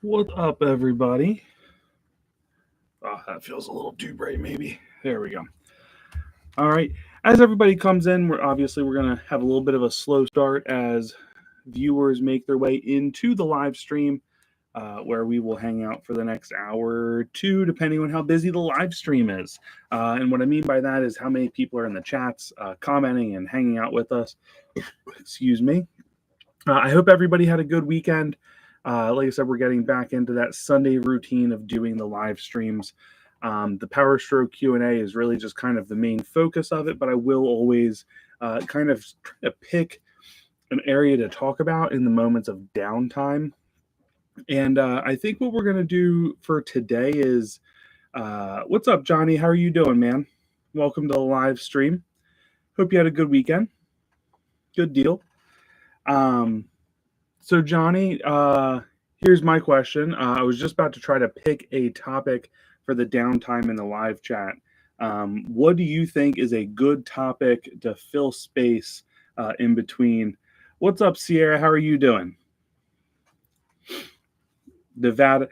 What up, everybody? Oh, that feels a little too bright, maybe. There we go. All right. As everybody comes in, we're gonna have a little bit of a slow start as viewers make their way into the live stream, where we will hang out for the next hour or two, depending on how busy the live stream is. And what I mean by that is how many people are in the chats, commenting and hanging out with us. Excuse me. I hope everybody had a good weekend. Like I said, we're getting back into that Sunday routine of doing the live streams. The Powerstroke Q&A is really just kind of the main focus of it, but I will always kind of try to pick an area to talk about in the moments of downtime. And I think what we're going to do for today is, what's up, Johnny? How are you doing, man? Welcome to the live stream. Hope you had a good weekend. Good deal. So Johnny, here's my question. I was just about to try to pick a topic for the downtime in the live chat. What do you think is a good topic to fill space in between? What's up, Sierra? How are you doing? Nevada.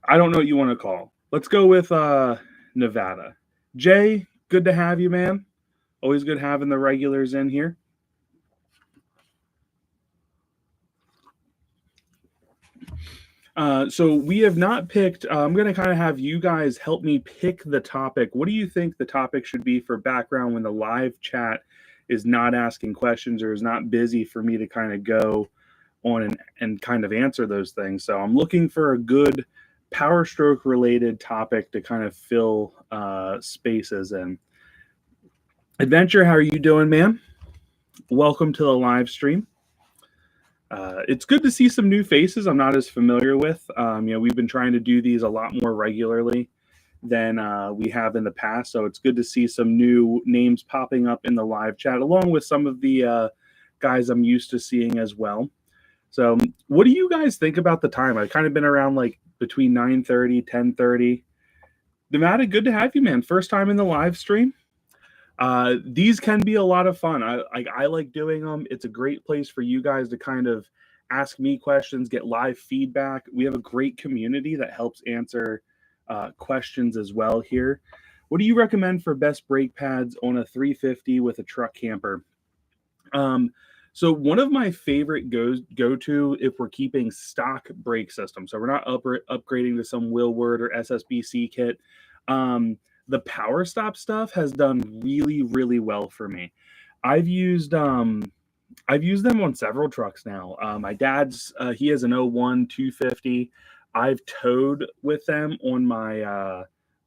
I don't know what you want to call. Let's go with Nevada. Jay, good to have you, man. Always good having the regulars in here. So we have not picked. I'm going to kind of have you guys help me pick the topic. What do you think the topic should be for background when the live chat is not asking questions or is not busy for me to kind of go on and kind of answer those things? So I'm looking for a good Powerstroke related topic to kind of fill spaces in. Adventure, how are you doing, man? Welcome to the live stream. It's good to see some new faces I'm not as familiar with. We've been trying to do these a lot more regularly than we have in the past. So it's good to see some new names popping up in the live chat, along with some of the guys I'm used to seeing as well. So what do you guys think about the time? I've kind of been around like between 9:30, 10:30. Nevada, good to have you, man. First time in the live stream. These can be a lot of fun. I like doing them. It's a great place for you guys to kind of ask me questions, get live feedback. We have a great community that helps answer questions as well here. What do you recommend for best brake pads on a 350 with a truck camper? So one of my favorite go-to if we're keeping stock brake system, so we're not upgrading to some Willward or SSBC kit. The Power Stop stuff has done really, really well for me. I've used them on several trucks now. My dad's he has an 01 250. I've towed with them on my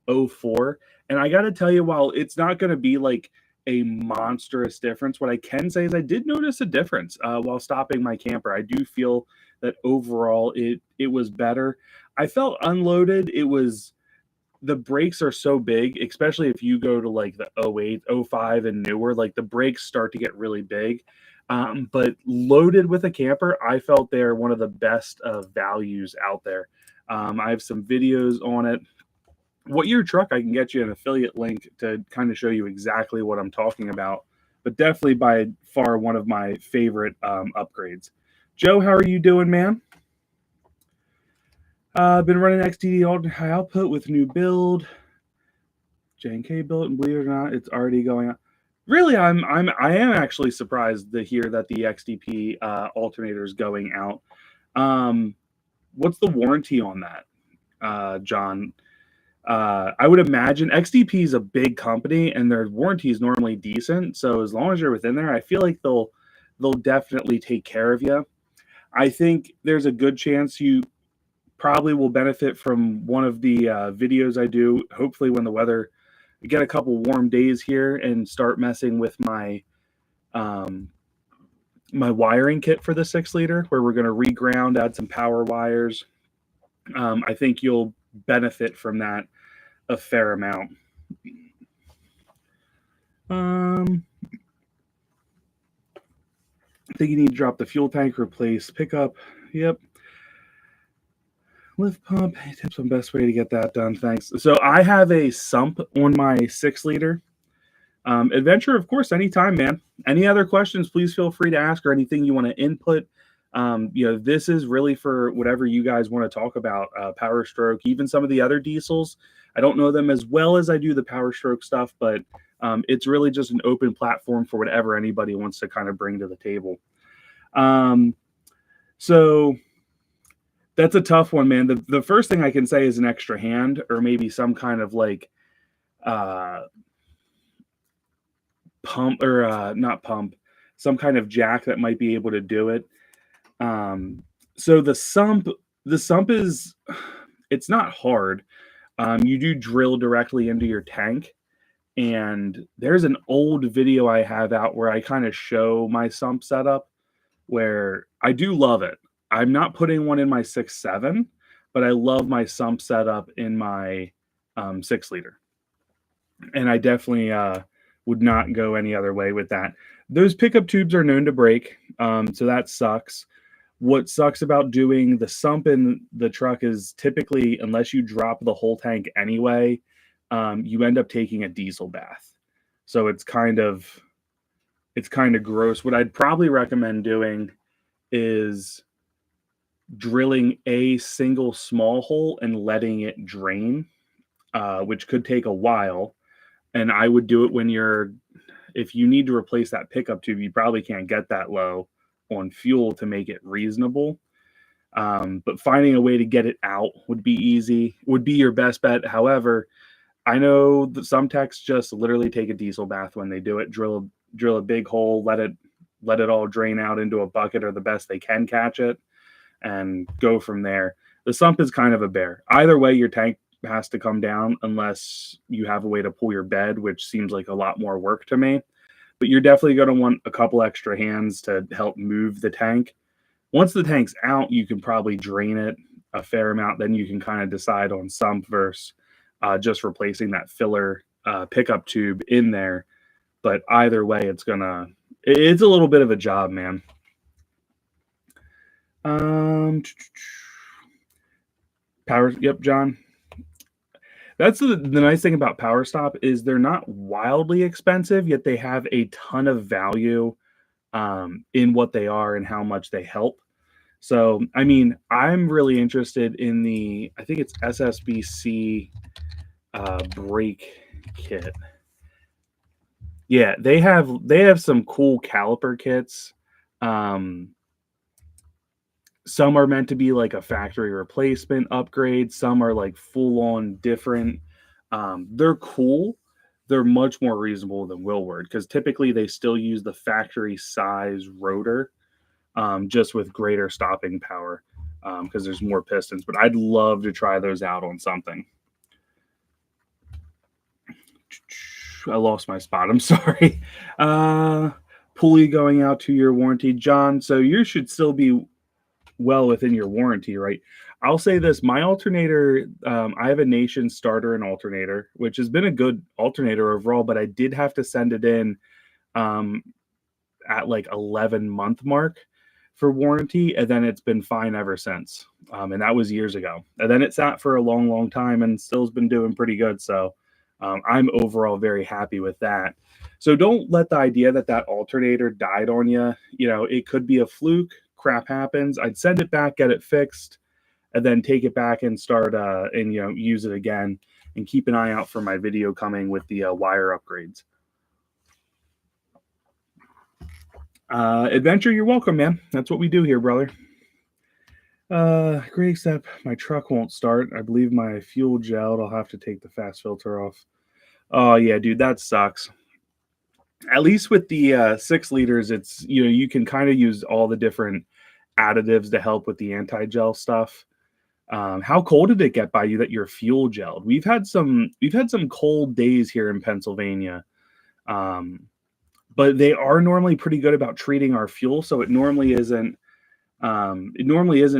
04, and I got to tell you, while it's not going to be like a monstrous difference, what I can say is I did notice a difference while stopping my camper. I do feel that overall it was better. I felt unloaded. The brakes are so big, especially if you go to like the 08, 05 and newer, like the brakes start to get really big. But loaded with a camper, I felt they're one of the best values out there. I have some videos on it. What your truck, I can get you an affiliate link to kind of show you exactly what I'm talking about. But definitely by far one of my favorite upgrades. Joe, how are you doing, man? Been running XDD high output with new build. J&K built, and believe it or not, it's already going up. Really, I am actually surprised to hear that the XDP alternator is going out. What's the warranty on that, John? I would imagine XDP is a big company and their warranty is normally decent. So as long as you're within there, I feel like they'll definitely take care of you. I think there's a good chance you probably will benefit from one of the videos I do. Hopefully when the weather, get a couple warm days here and start messing with my my wiring kit for the 6-liter, where we're going to reground, add some power wires. I think you'll benefit from that a fair amount. I think you need to drop the fuel tank, replace pickup. Yep. Lift pump, tips on best way to get that done. Thanks. So I have a sump on my 6-liter. Adventure, of course, anytime, man. Any other questions, please feel free to ask, or anything you want to input. This is really for whatever you guys want to talk about. Powerstroke, even some of the other diesels. I don't know them as well as I do the Powerstroke stuff, but it's really just an open platform for whatever anybody wants to kind of bring to the table. So that's a tough one, man. The first thing I can say is an extra hand, or maybe some kind of like pump, or not pump, some kind of jack that might be able to do it. So the sump is, it's not hard. You do drill directly into your tank, and there's an old video I have out where I kind of show my sump setup, where I do love it. I'm not putting one in my 6.7, but I love my sump setup in my 6-liter. And I definitely would not go any other way with that. Those pickup tubes are known to break, so that sucks. What sucks about doing the sump in the truck is typically, unless you drop the whole tank anyway, you end up taking a diesel bath. So it's kind of gross. What I'd probably recommend doing is drilling a single small hole and letting it drain, which could take a while. And I would do it if you need to replace that pickup tube, you probably can't get that low on fuel to make it reasonable. But finding a way to get it out would be your best bet. However, I know that some techs just literally take a diesel bath when they do it, drill a big hole, let it all drain out into a bucket or the best they can catch it, and go from there. The sump is kind of a bear. Either way, your tank has to come down unless you have a way to pull your bed, which seems like a lot more work to me. But you're definitely going to want a couple extra hands to help move the tank. Once the tank's out, you can probably drain it a fair amount. Then you can kind of decide on sump versus just replacing that filler pickup tube in there. But either way, it's a little bit of a job, man. Yep, John. That's the nice thing about PowerStop is they're not wildly expensive, yet they have a ton of value in what they are and how much they help. So, I mean, I'm really interested in I think it's SSBC brake kit. Yeah, they have some cool caliper kits. Some are meant to be like a factory replacement upgrade. Some are like full on different. They're cool. They're much more reasonable than Willward because typically they still use the factory size rotor, just with greater stopping power because there's more pistons. But I'd love to try those out on something. I lost my spot. I'm sorry. Pulley going out to your warranty, John. So you should still be well within your warranty, right? I'll say this, my alternator, I have a Nation starter and alternator, which has been a good alternator overall, but I did have to send it in at like 11-month mark for warranty, and then it's been fine ever since. And that was years ago. And then it sat for a long, long time and still has been doing pretty good. So I'm overall very happy with that. So don't let the idea that alternator died on you. It could be a fluke. Crap happens. I'd send it back, get it fixed, and then take it back and start and use it again. And keep an eye out for my video coming with the wire upgrades. Adventure, you're welcome, man. That's what we do here, brother. Great, except my truck won't start. I believe my fuel gelled. I'll have to take the fast filter off. Oh yeah, dude, that sucks. At least with the 6 liters, it's you can kind of use all the different additives to help with the anti-gel stuff. How cold did it get by you that your fuel gelled? We've had some cold days here in Pennsylvania, but they are normally pretty good about treating our fuel, so it normally isn't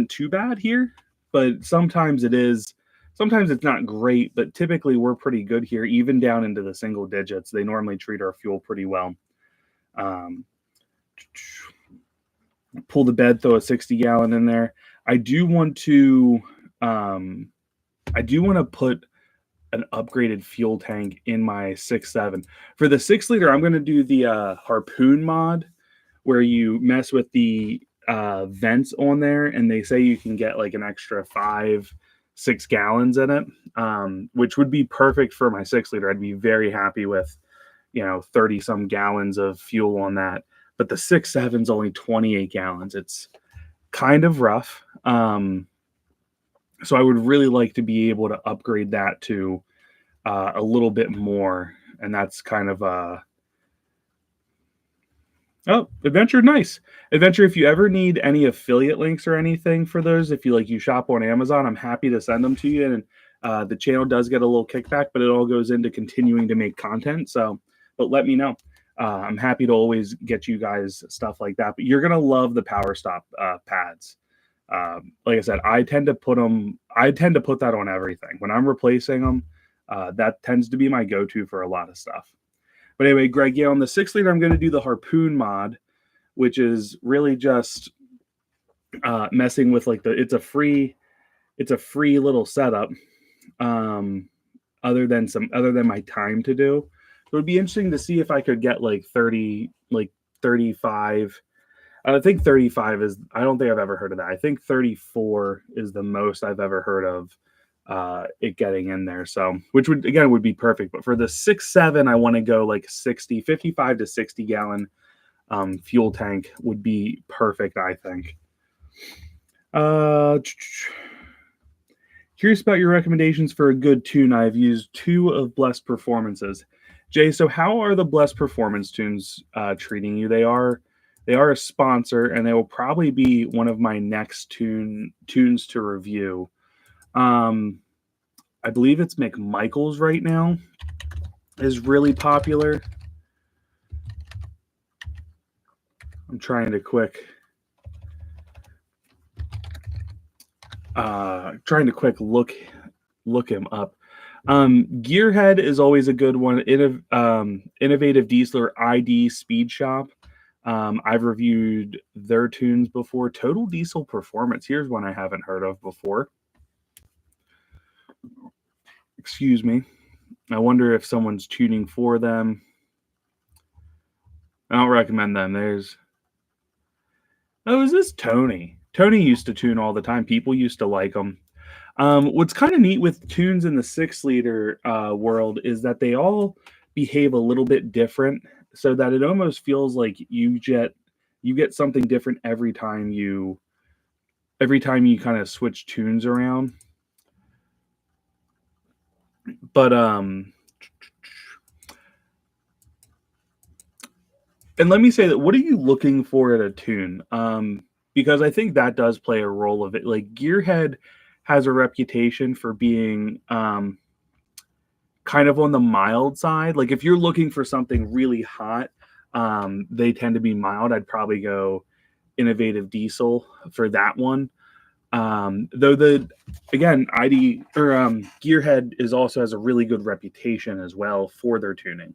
too bad here. But sometimes it is. Sometimes it's not great, but typically we're pretty good here, even down into the single digits. They normally treat our fuel pretty well. Pull the bed, throw a 60-gallon in there. I do want to put an upgraded fuel tank in my 6.7. For the 6 liter, I'm going to do the Harpoon mod, where you mess with the vents on there, and they say you can get like an extra 5-6 gallons in it, which would be perfect for my 6 liter. I'd be very happy with 30 some gallons of fuel on that. But the 6.7 is only 28 gallons. It's kind of rough. So I would really like to be able to upgrade that to a little bit more. And that's kind of oh, Adventure, nice. Adventure, if you ever need any affiliate links or anything for those, if you shop on Amazon, I'm happy to send them to you. And the channel does get a little kickback, but it all goes into continuing to make content. So, but let me know. I'm happy to always get you guys stuff like that. But you're gonna love the Powerstroke pads. Like I said, I tend to put that on everything when I'm replacing them. That tends to be my go-to for a lot of stuff. But anyway, Greg, yeah, on the 6 liter, I'm going to do the harpoon mod, which is really just messing with like it's a free little setup. Other than my time to do, so it would be interesting to see if I could get like 35. I think 35 is, I don't think I've ever heard of that. I think 34 is the most I've ever heard of it getting in there. So, which would be perfect. But for the 6.7, I want to go like 55 to 60 gallon fuel tank would be perfect, I think. Curious about your recommendations for a good tune. I've used 2 of Blessed Performances. Jay, so how are the Blessed Performance tunes treating you? They are a sponsor, and they will probably be one of my next tunes to review. I believe it's McMichael's right now is really popular. I'm trying to quick look him up. Gearhead is always a good one. Innovative Diesel ID Speed Shop. I've reviewed their tunes before. Total Diesel Performance. Here's one I haven't heard of before. Excuse me. I wonder if someone's tuning for them. I don't recommend them. Is this Tony? Tony used to tune all the time. People used to like them. What's kind of neat with tunes in the 6-liter world is that they all behave a little bit different, so that it almost feels like you get something different every time you kind of switch tunes around. But and let me say that, what are you looking for at a tune? Because I think that does play a role of it. Like Gearhead has a reputation for being kind of on the mild side. Like if you're looking for something really hot, they tend to be mild. I'd probably go Innovative Diesel for that one. Though Gearhead is also has a really good reputation as well for their tuning.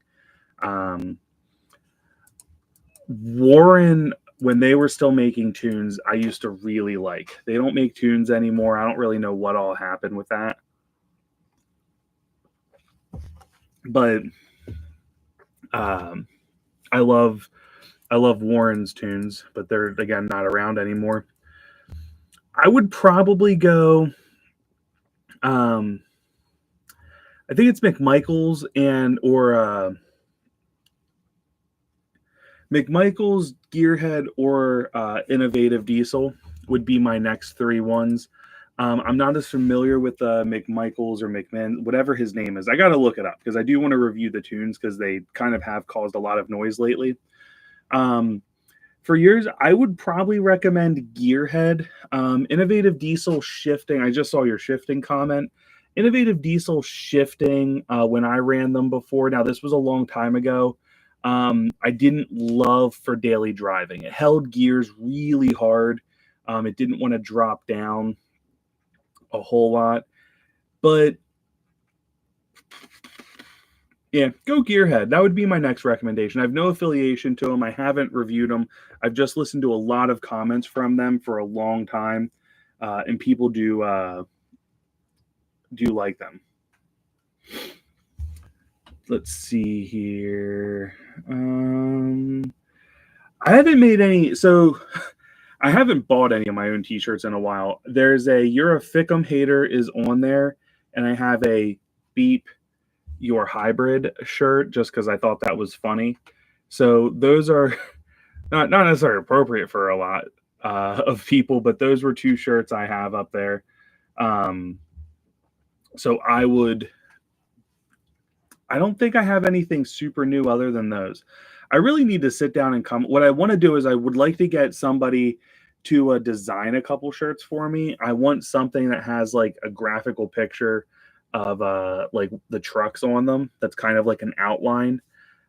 Warren, when they were still making tunes, I used to really like. They don't make tunes anymore. I don't really know what all happened with that. But I love Warren's tunes, but they're again not around anymore. I would probably go I think it's McMichael's or McMichael's, Gearhead, or Innovative Diesel would be my next 3 ones. I'm not as familiar with McMichael's or McMahon, whatever his name is. I got to look it up because I do want to review the tunes because they kind of have caused a lot of noise lately. For years, I would probably recommend Gearhead. Innovative Diesel shifting. I just saw your shifting comment. Innovative Diesel shifting when I ran them before. Now, this was a long time ago. I didn't love for daily driving. It held gears really hard. It didn't want to drop down a whole lot. But yeah, go Gearhead. That would be my next recommendation. I have no affiliation to them. I haven't reviewed them. I've just listened to a lot of comments from them for a long time, and people do like them. Let's see here. I haven't made any. So I haven't bought any of my own t-shirts in a while. There's a "You're a Fickum Hater" is on there, and I have a "Beep Your Hybrid" shirt just because I thought that was funny. So those are not necessarily appropriate for a lot of people, but those were two shirts I have up there. Um, so I don't think I have anything super new other than those. I really need to sit down and come. What I want to do is I would like to get somebody to design a couple shirts for me. I want something that has like a graphical picture of like the trucks on them. That's kind of like an outline.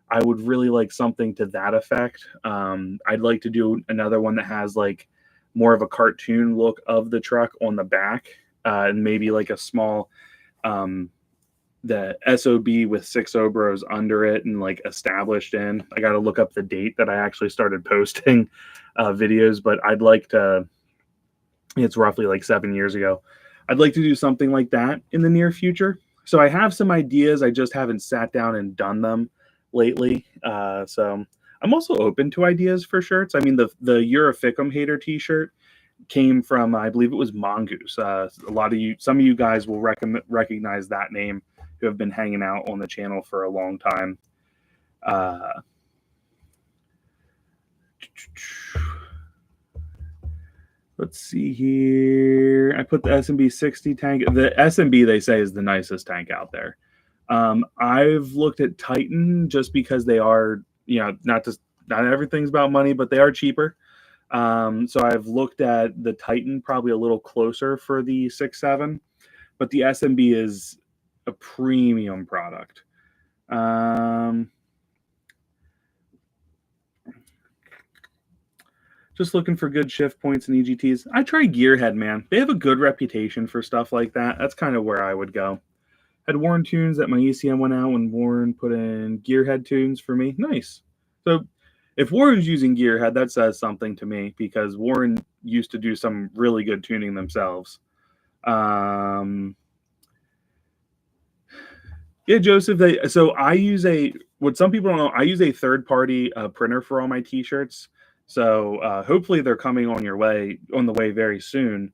I would really like something to that effect. I'd like to do another one that has like more of a cartoon look of the truck on the back, and maybe like a small um, the SOB with 6 Obros under it and like established in. I got to look up the date that I actually started posting videos, but I'd like to. It's roughly like 7 years ago. I'd like to do something like that in the near future. So I have some ideas. I just haven't sat down and done them lately. So I'm also open to ideas for shirts. I mean, the "You're a Fickum Hater" T-shirt came from, I believe it was Mongoose. Some of you guys will recognize that name who have been hanging out on the channel for a long time. Uh, let's see here. I put the SMB 60 tank. The SMB, they say, is the nicest tank out there. I've looked at Titan just because they are, not everything's about money, but they are cheaper. So I've looked at the Titan probably a little closer for the 6.7, but the SMB is a premium product. Just looking for good shift points and EGTs. I try Gearhead, man. They have a good reputation for stuff like that. That's kind of where I would go. Had Warren tunes that my ECM went out when Warren put in Gearhead tunes for me. Nice. So if Warren's using Gearhead, that says something to me because Warren used to do some really good tuning themselves. Yeah, Joseph. So I use what some people don't know. I use a third-party printer for all my T-shirts. So hopefully they're coming on the way very soon.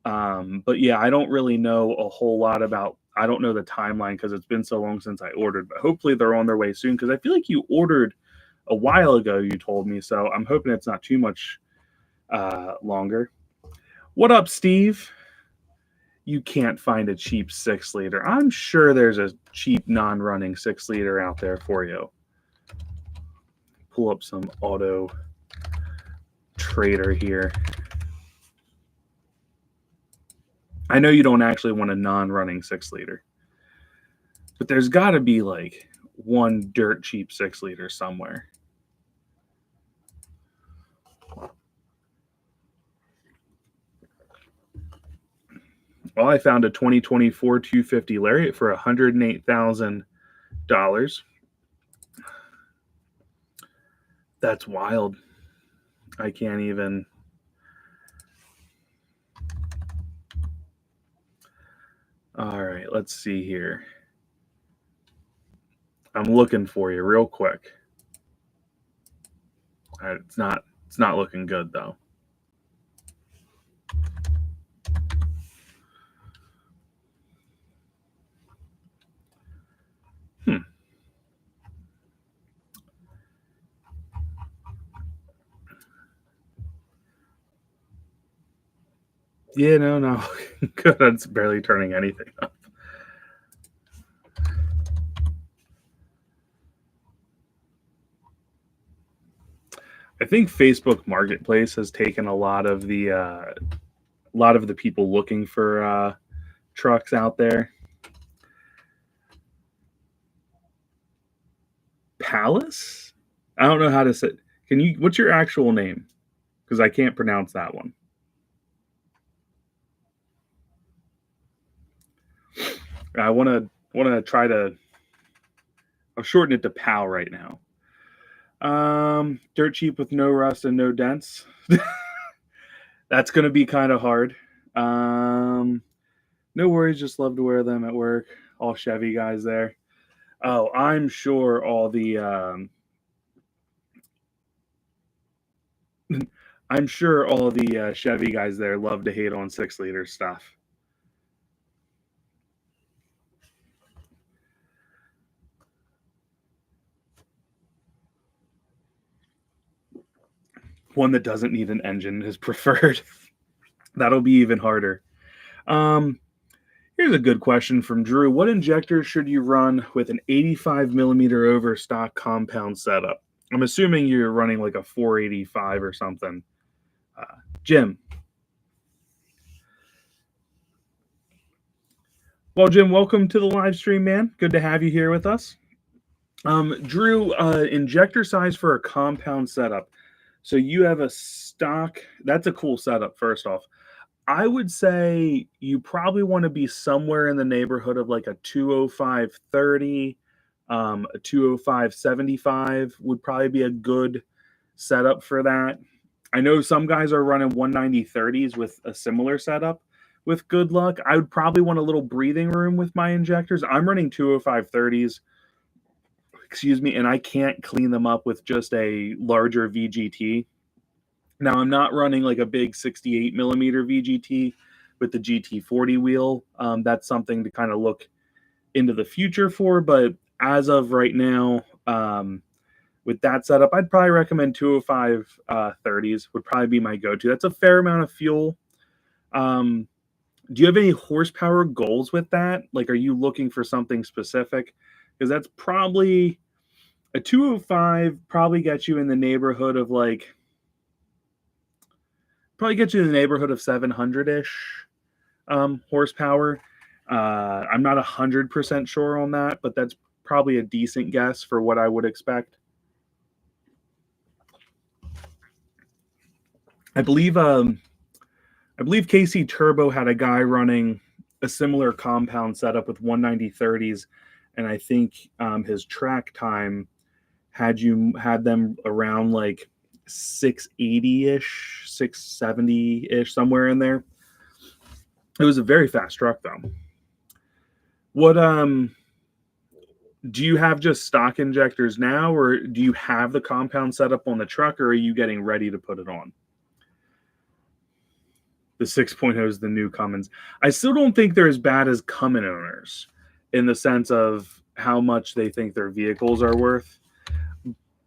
But yeah, I don't really know a whole lot about. I don't know the timeline because it's been so long since I ordered. But hopefully they're on their way soon because I feel like you ordered a while ago. You told me, so I'm hoping it's not too much longer. What up, Steve? You can't find a cheap 6-liter. I'm sure there's a cheap non-running 6-liter out there for you. Pull up some Auto Trader here. I know you don't actually want a non-running 6-liter, but there's got to be like one dirt cheap 6-liter somewhere. Well, I found a 2024 250 Lariat for $108,000. That's wild. I can't even. All right, let's see here. I'm looking for you real quick. All right, it's not looking good though. Yeah, no. Good. It's barely turning anything up. I think Facebook Marketplace has taken a lot of the people looking for trucks out there. Palace? I don't know how to say. What's your actual name? Because I can't pronounce that one. I want to try to. I'll shorten it to PAL right now. Dirt cheap with no rust and no dents. That's going to be kind of hard. No worries. Just love to wear them at work. All Chevy guys there. Oh, I'm sure all the I'm sure all the Chevy guys there love to hate on 6-liter stuff. One that doesn't need an engine is preferred. That'll be even harder. Um, Here's a good question from Drew. What injector should you run with an 85 millimeter overstock compound setup? I'm assuming you're running like a 485 or something. Uh, Jim. Well, Jim, welcome to the live stream, man. Good to have you here with us. Drew, injector size for a compound setup. So you have a stock. That's a cool setup, first off. I would say you probably want to be somewhere in the neighborhood of like a 205/30, a 205/75 would probably be a good setup for that. I know some guys are running 190/30s with a similar setup with good luck. I would probably want a little breathing room with my injectors. I'm running 205/30s, excuse me, and I can't clean them up with just a larger VGT. Now, I'm not running like a big 68 millimeter VGT with the GT40 wheel. That's something to kind of look into the future for. But as of right now, with that setup, I'd probably recommend 205 30s would probably be my go-to. That's a fair amount of fuel. Do you have any horsepower goals with that? Like, are you looking for something specific? Because that's probably a 205 probably gets you in the neighborhood of like probably get you in the neighborhood of 700-ish horsepower. I'm not 100% sure on that, but that's probably a decent guess for what I would expect. I believe KC Turbo had a guy running a similar compound setup with 190/30s, and I think his track time had them around like 680-ish, 670-ish, somewhere in there. It was a very fast truck though. What do you have just stock injectors now, or do you have the compound setup on the truck, or are you getting ready to put it on? The 6.0 is the new Cummins. I still don't think they're as bad as Cummins owners in the sense of how much they think their vehicles are worth.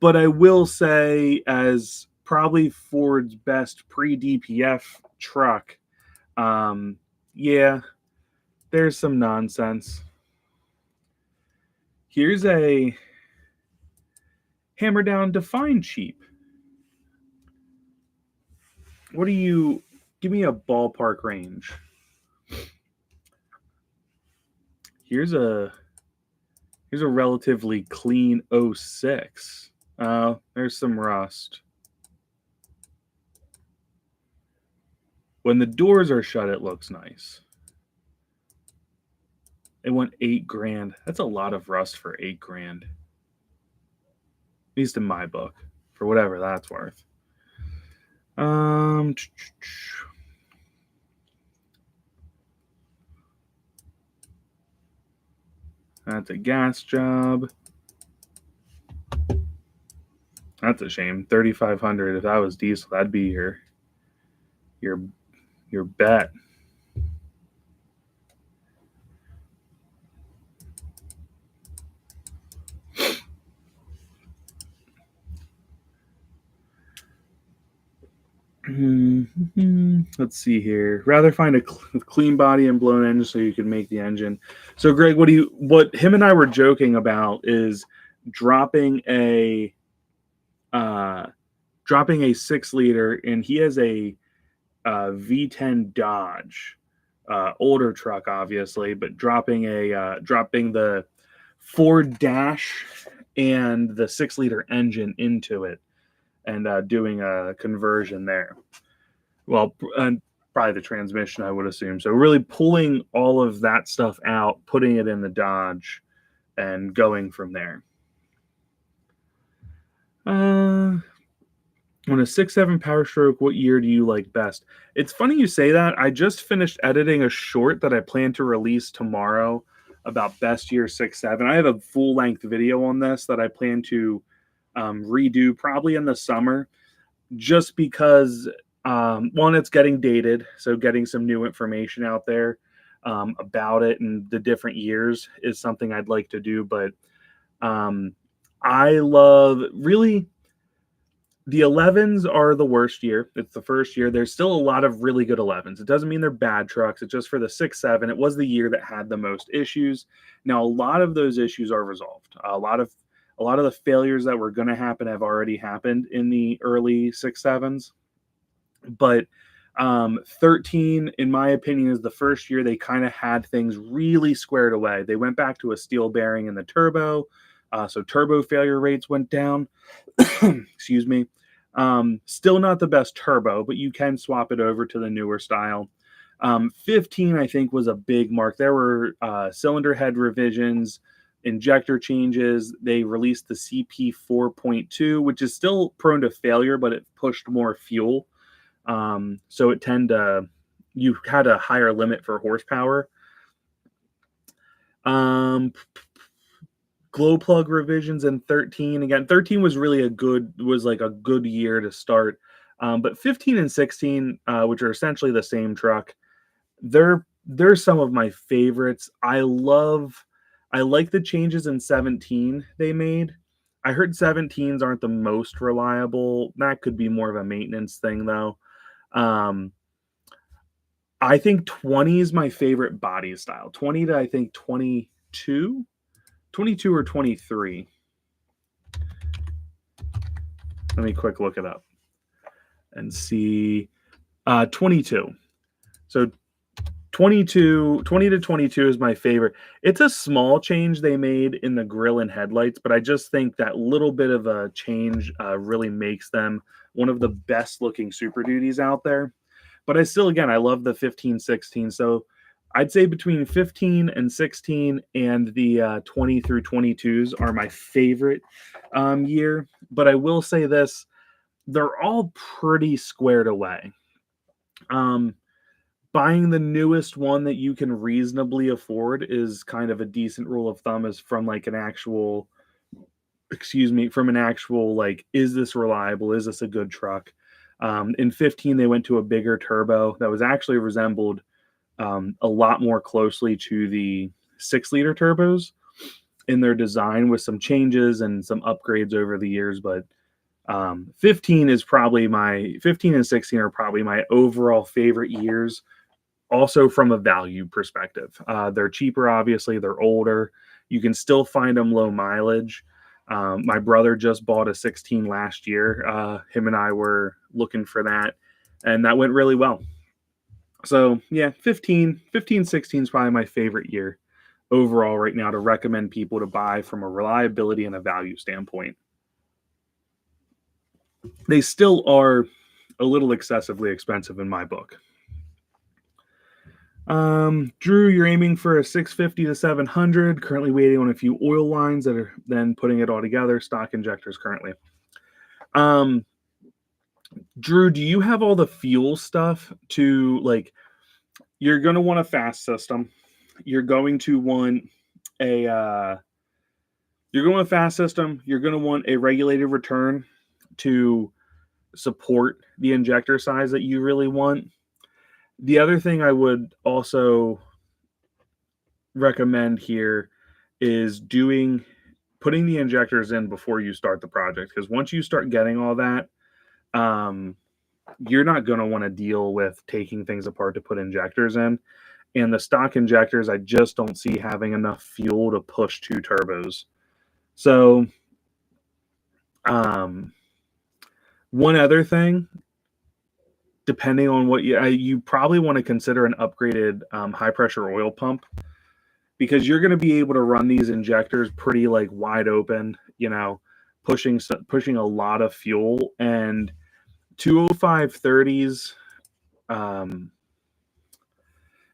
But I will say, as probably Ford's best pre-DPF truck, yeah, there's some nonsense. Here's a hammer down define cheap. What do you give me a ballpark range? Here's a relatively clean 06. There's some rust. When the doors are shut, it looks nice. It went $8,000. That's a lot of rust for $8,000. At least in my book, for whatever that's worth. That's a gas job. That's a shame. 3,500. If that was diesel, that'd be your bet. Let's see here. Rather find a clean body and blown engine so you can make the engine. So, Greg, what him and I were joking about is dropping a 6-liter, and he has a V10 Dodge, older truck, obviously, but dropping the Ford Dash and the 6-liter engine into it, and doing a conversion there. Well, and probably the transmission, I would assume. So really pulling all of that stuff out, putting it in the Dodge, and going from there. On a 6.7 Powerstroke, what year do you like best? It's funny you say that. I just finished editing a short that I plan to release tomorrow about best year 6.7. I have a full-length video on this that I plan to redo probably in the summer. just because one, it's getting dated, so getting some new information out there about it and the different years is something I'd like to do. But um, I love really the 11s are the worst year. It's the first year. There's still a lot of really good 11s. It doesn't mean they're bad trucks. It's just for the 6, 7. It was the year that had the most issues. Now, a lot of those issues are resolved. A lot of the failures that were going to happen have already happened in the early 6, 7s. But 13, in my opinion, is the first year they kind of had things really squared away. They went back to a steel bearing in the turbo. So turbo failure rates went down. Excuse me. Still not the best turbo, but you can swap it over to the newer style. 15, I think, was a big mark. There were cylinder head revisions, injector changes. They released the CP 4.2, which is still prone to failure, but it pushed more fuel. So you had a higher limit for horsepower. Glow plug revisions in 13. Again, 13 was like a good year to start. But 15 and 16, which are essentially the same truck, they're some of my favorites. I like the changes in 17 they made. I heard 17s aren't the most reliable. That could be more of a maintenance thing, though. I think 20 is my favorite body style. 20 to, I think, 22 or 23. Let me quick look it up and see. 22. So 20 to 22 is my favorite. It's a small change they made in the grill and headlights, but I just think that little bit of a change really makes them one of the best looking Super Duties out there. But I love the 15, 16. So I'd say between 15 and 16 and the 20 through 22s are my favorite year. But I will say this, they're all pretty squared away. Buying the newest one that you can reasonably afford is kind of a decent rule of thumb, is from like an actual, like, is this reliable? Is this a good truck? In 15, they went to a bigger turbo that was actually resembled a lot more closely to the 6-liter turbos in their design, with some changes and some upgrades over the years. But 15 and 16 are probably my overall favorite years. Also from a value perspective, they're cheaper, obviously. They're older. You can still find them low mileage. My brother just bought a 16 last year. Him and I were looking for that, and that went really well. So yeah, 15, 16 is probably my favorite year overall right now to recommend people to buy from a reliability and a value standpoint. They still are a little excessively expensive in my book. Drew, you're aiming for a 650 to 700, currently waiting on a few oil lines that are then putting it all together, stock injectors currently. Drew, do you have all the fuel stuff to, like, you're going to want a fast system. You're going to want a fast system. You're going to want a regulated return to support the injector size that you really want. The other thing I would also recommend here is putting the injectors in before you start the project, because once you start getting all that, you're not going to want to deal with taking things apart to put injectors in. And the stock injectors, I just don't see having enough fuel to push 2 turbos. So one other thing, depending on what you probably want to consider an upgraded high pressure oil pump, because you're going to be able to run these injectors pretty like wide open, pushing a lot of fuel. And 205/30s,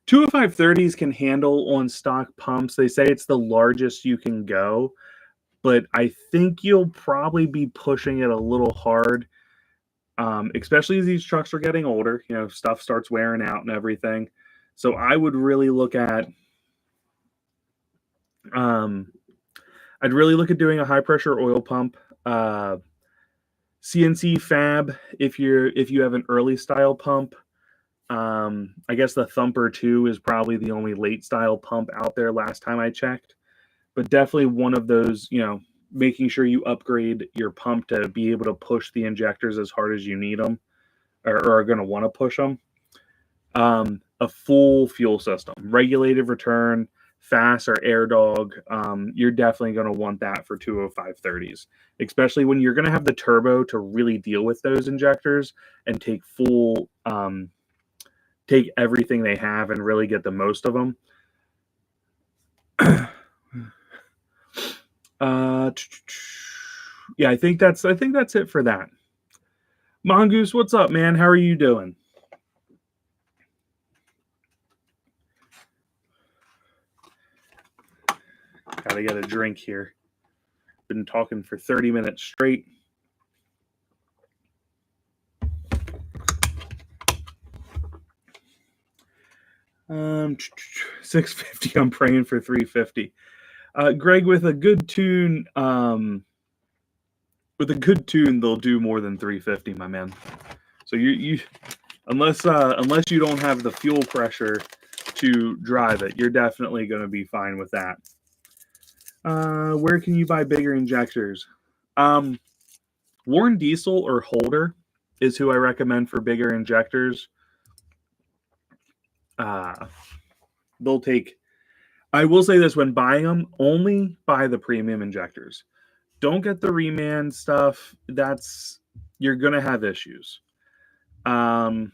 205/30s can handle on stock pumps. They say it's the largest you can go, but I think you'll probably be pushing it a little hard, especially as these trucks are getting older. Stuff starts wearing out and everything. So I would really look at doing a high pressure oil pump. CNC fab, if you have an early style pump. I guess the Thumper 2 is probably the only late style pump out there last time I checked. But definitely one of those, making sure you upgrade your pump to be able to push the injectors as hard as you need them, or are going to want to push them. A full fuel system, regulated return, fast or air dog. You're definitely going to want that for 205/30s, especially when you're going to have the turbo to really deal with those injectors and take take everything they have and really get the most of them. Yeah, I think that's it for that. Mongoose, what's up, man? How are you doing? Gotta get a drink here. Been talking for 30 minutes straight. $650. I'm praying for $350. Greg, with a good tune, they'll do more than $350, my man. So you unless you don't have the fuel pressure to drive it, you're definitely going to be fine with that. Where can you buy bigger injectors? Warren Diesel or Holder is who I recommend for bigger injectors. They'll take. I will say this: when buying them, only buy the premium injectors. Don't get the reman stuff. You're gonna have issues. Full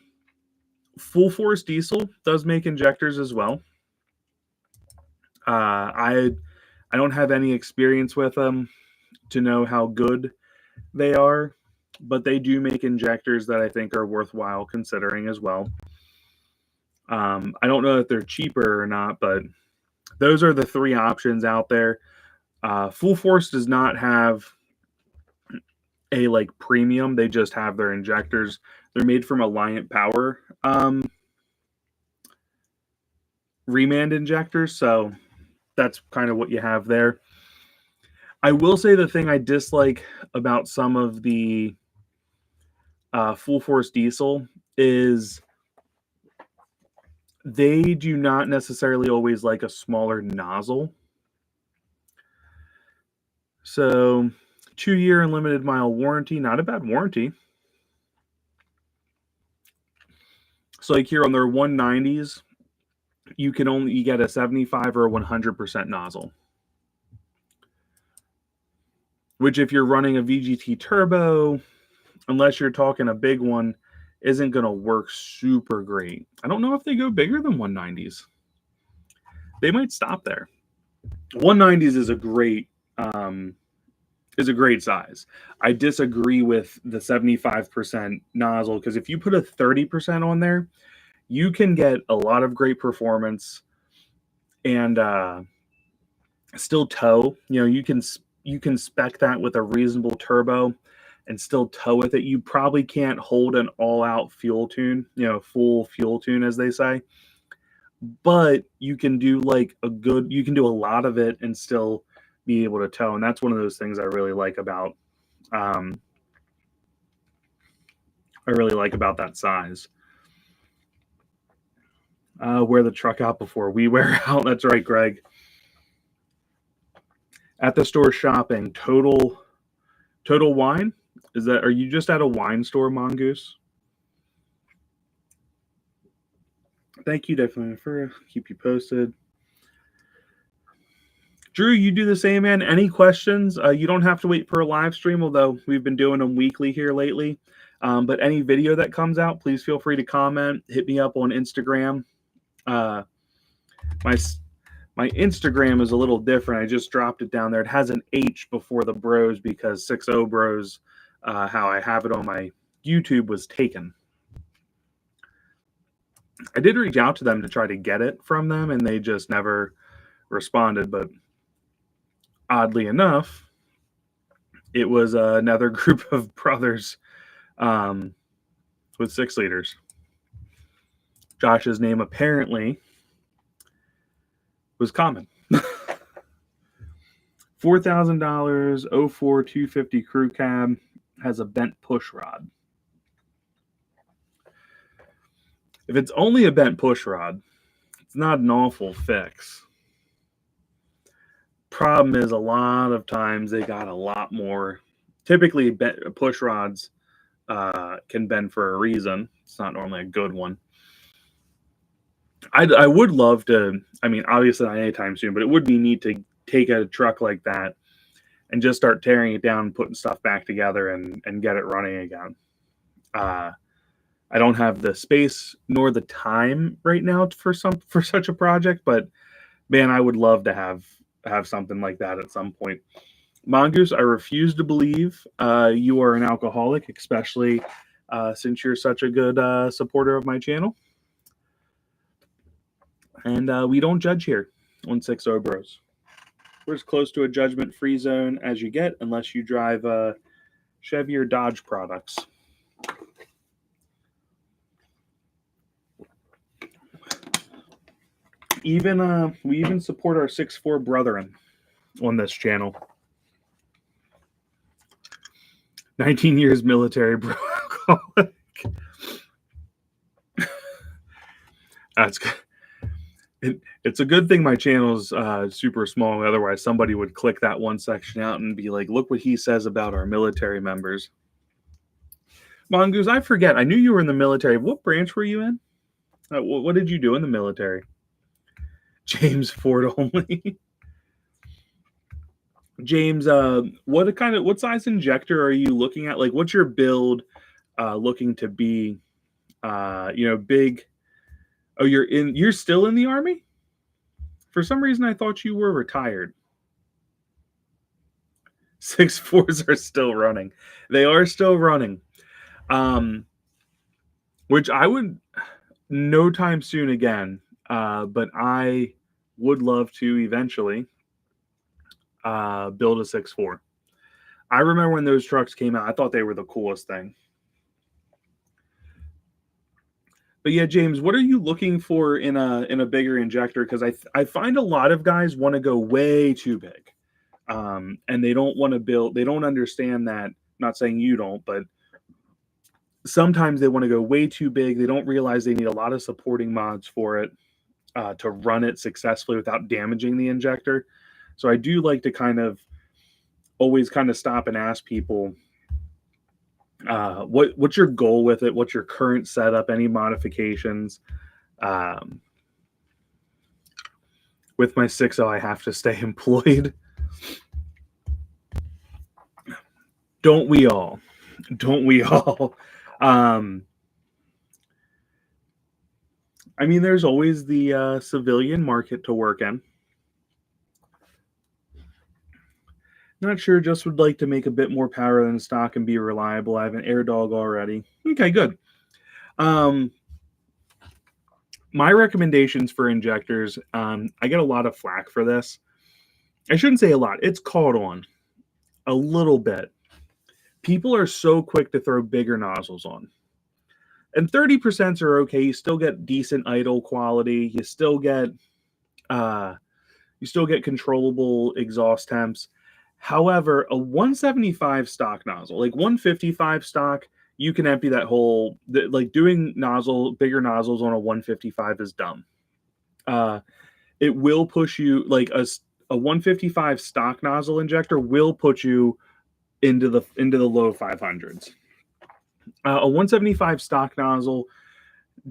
Force Diesel does make injectors as well. I don't have any experience with them to know how good they are, but they do make injectors that I think are worthwhile considering as well. I don't know if they're cheaper or not, but those are the three options out there. Full Force does not have a premium. They just have their injectors. They're made from Alliant Power remand injectors, so that's kind of what you have there. I will say the thing I dislike about some of the Full Force Diesel is they do not necessarily always like a smaller nozzle. So 2-year unlimited mile warranty, not a bad warranty. So here on their 190s, you get a 75 or a 100% nozzle. Which if you're running a VGT turbo, unless you're talking a big one, isn't going to work super great. I don't know if they go bigger than 190s. They might stop there. 190s is a great size. I disagree with the 75% nozzle because if you put a 30% on there, you can get a lot of great performance and still tow. You can spec that with a reasonable turbo and still tow with it. You probably can't hold an all-out fuel tune, full fuel tune as they say. But you can do you can do a lot of it and still be able to tow, and that's one of those things I really like about that size. Wear the truck out before we wear out. That's right, Greg. At the store shopping, Total Wine. Are you just at a wine store, Mongoose? Thank you, definitely for keep you posted. Drew, you do the same, man. Any questions? You don't have to wait for a live stream, although we've been doing them weekly here lately. But any video that comes out, please feel free to comment. Hit me up on Instagram. My Instagram is a little different. I just dropped it down there. It has an H before the bros because 60 bros, how I have it on my YouTube, was taken. I did reach out to them to try to get it from them, and they just never responded. But oddly enough, it was another group of brothers with 6 liters. Josh's name apparently was common. $4,000, 04 250 crew cab, has a bent push rod. If it's only a bent push rod, it's not an awful fix. Problem is, a lot of times they got a lot more. Typically, push rods can bend for a reason. It's not normally a good one. I would love to, I mean, obviously not anytime soon, but it would be neat to take a truck like that and just start tearing it down, putting stuff back together, and get it running again. I don't have the space nor the time right now for such a project, but man, I would love to have something like that at some point. Mongoose, I refuse to believe you are an alcoholic, especially since you're such a good supporter of my channel. And we don't judge here on 60 Bros. We're as close to a judgment-free zone as you get, unless you drive Chevy or Dodge products. We even support our 6'4" brethren on this channel. 19 years military, bro. That's good. It's a good thing my channel's super small. Otherwise, somebody would click that one section out and be like, look what he says about our military members. Mongoose, I forget. I knew you were in the military. What branch were you in? What did you do in the military? James Ford only. James, what size injector are you looking at? Like, what's your build looking to be? Big. Oh, you're still in the Army? For some reason, I thought you were retired. 6'4s are still running. They are still running. Which I would, no time soon again, but I would love to eventually build a 6'4. I remember when those trucks came out, I thought they were the coolest thing. But yeah, James, what are you looking for in a bigger injector? Because I find a lot of guys want to go way too big, and they don't want to build. They don't understand that. I'm not saying you don't, but sometimes they want to go way too big. They don't realize they need a lot of supporting mods for it to run it successfully without damaging the injector. So I do like to always stop and ask people, what's your goal with it? What's your current setup? Any modifications? With my 6.0, I have to stay employed. Don't we all? Don't we all? I mean, there's always the civilian market to work in. Not sure, just would like to make a bit more power than stock and be reliable. I have an air dog already. Okay, good. My recommendations for injectors, I get a lot of flack for this. I shouldn't say a lot. It's caught on a little bit. People are so quick to throw bigger nozzles on. And 30% are okay. You still get decent idle quality. You still get controllable exhaust temps. However, a 175 stock nozzle, like 155 stock, you can empty that whole, like doing bigger nozzles on a 155 is dumb. It will push you, like a 155 stock nozzle injector will put you into the low 500s. A 175 stock nozzle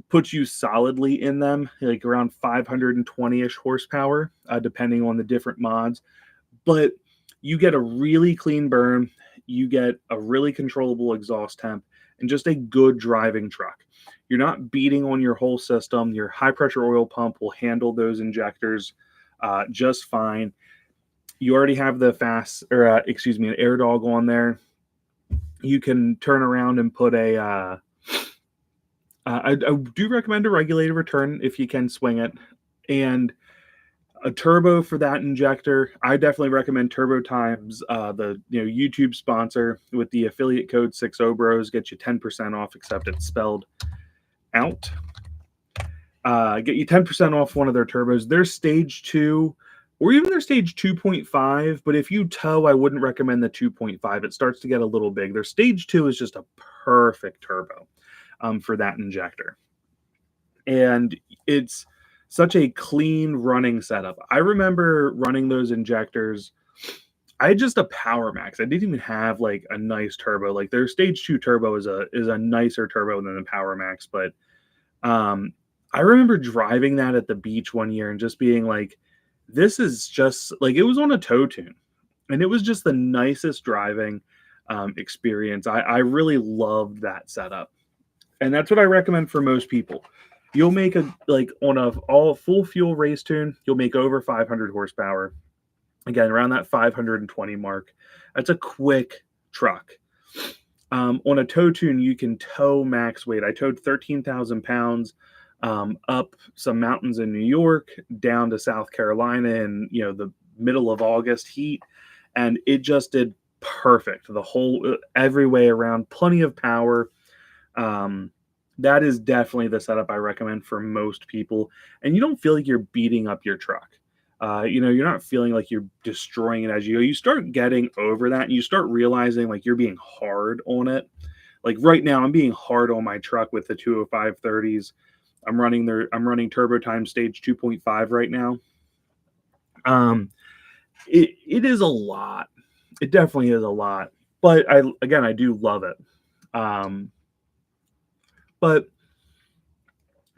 puts you solidly in them, like around 520-ish horsepower, depending on the different mods. But you get a really clean burn, you get a really controllable exhaust temp, and just a good driving truck. You're not beating on your whole system. Your high-pressure oil pump will handle those injectors just fine. You already have the an air dog on there. You can turn around and put I do recommend a regulated return if you can swing it, and a turbo for that injector. I definitely recommend Turbo Times, the YouTube sponsor, with the affiliate code 60 Bros, get you 10% off, except it's spelled out. Get you 10% off one of their turbos. Their stage 2 or even their stage 2.5, but if you tow, I wouldn't recommend the 2.5. It starts to get a little big. Their stage 2 is just a perfect turbo for that injector. And it's such a clean running setup. I remember running those injectors. I had just a Power Max. I didn't even have like a nice turbo. Like their stage 2 turbo is a nicer turbo than the Power Max, but I remember driving that at the beach one year and just being like, this is just like, it was on a tow tune and it was just the nicest driving experience. I really loved that setup. And that's what I recommend for most people. You'll make like on a all full fuel race tune, you'll make over 500 horsepower. Again, around that 520 mark. That's a quick truck. On a tow tune, you can tow max weight. I towed 13,000 pounds up some mountains in New York, down to South Carolina in the middle of August heat, and it just did perfect. The whole every way around, plenty of power. That is definitely the setup I recommend for most people, and you don't feel like you're beating up your truck. You're not feeling like you're destroying it as you go. You start getting over that and you start realizing like you're being hard on it. Like right now, I'm being hard on my truck with the 205/30s. I'm running Turbo Time stage 2.5 right now. It is a lot. It definitely is a lot. But I do love it. But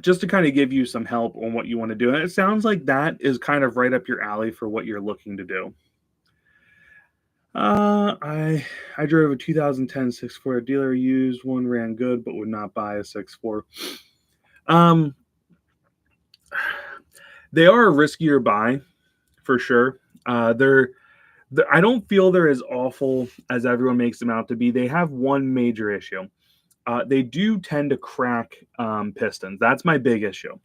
just to kind of give you some help on what you want to do. And it sounds like that is kind of right up your alley for what you're looking to do. I drove a 2010 6.4. A dealer used one, ran good, but would not buy a 6.4. They are a riskier buy for sure. I don't feel they're as awful as everyone makes them out to be. They have one major issue. They do tend to crack pistons. That's my big issue.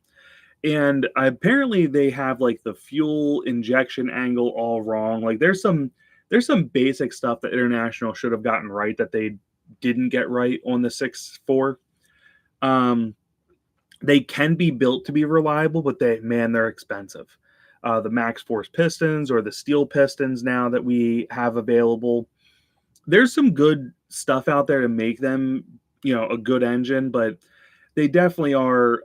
And apparently they have like the fuel injection angle all wrong. Like there's some basic stuff that International should have gotten right that they didn't get right on the 6.4. They can be built to be reliable, but they're expensive. The Max Force pistons or the steel pistons now that we have available, there's some good stuff out there to make them, a good engine, but they definitely are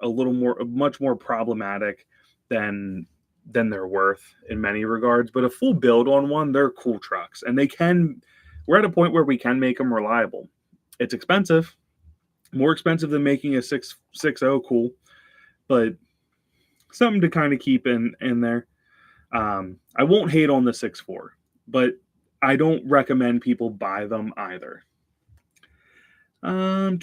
much more problematic than they're worth in many regards. But a full build on one, they're cool trucks, and we're at a point where we can make them reliable. It's expensive, more expensive than making a 6.0 cool, but something to kind of keep in there. I won't hate on the 6.4, but I don't recommend people buy them either. Kind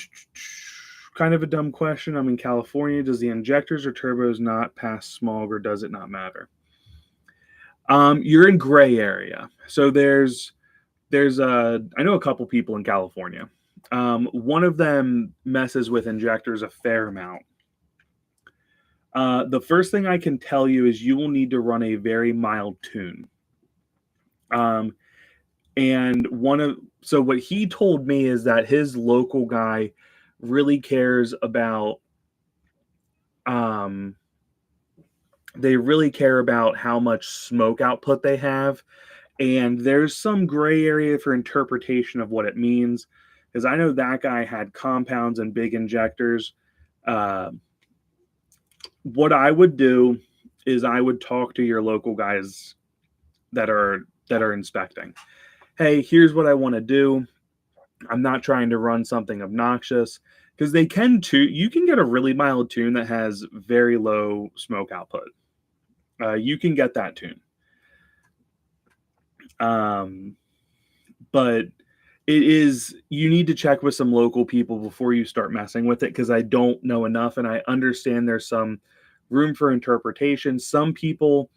of a dumb question. I'm in California. Does the injectors or turbos not pass smog, or does it not matter? You're in gray area. So there's I know a couple people in California. One of them messes with injectors a fair amount. The first thing I can tell you is you will need to run a very mild tune. And so what he told me is that his local guy really cares about, they really care about how much smoke output they have. And there's some gray area for interpretation of what it means. Because I know that guy had compounds and big injectors. What I would do is I would talk to your local guys that are inspecting. Hey, here's what I want to do. I'm not trying to run something obnoxious, because they can too. You can get a really mild tune that has very low smoke output. You can get that tune. But you need to check with some local people before you start messing with it, because I don't know enough, and I understand there's some room for interpretation. Some people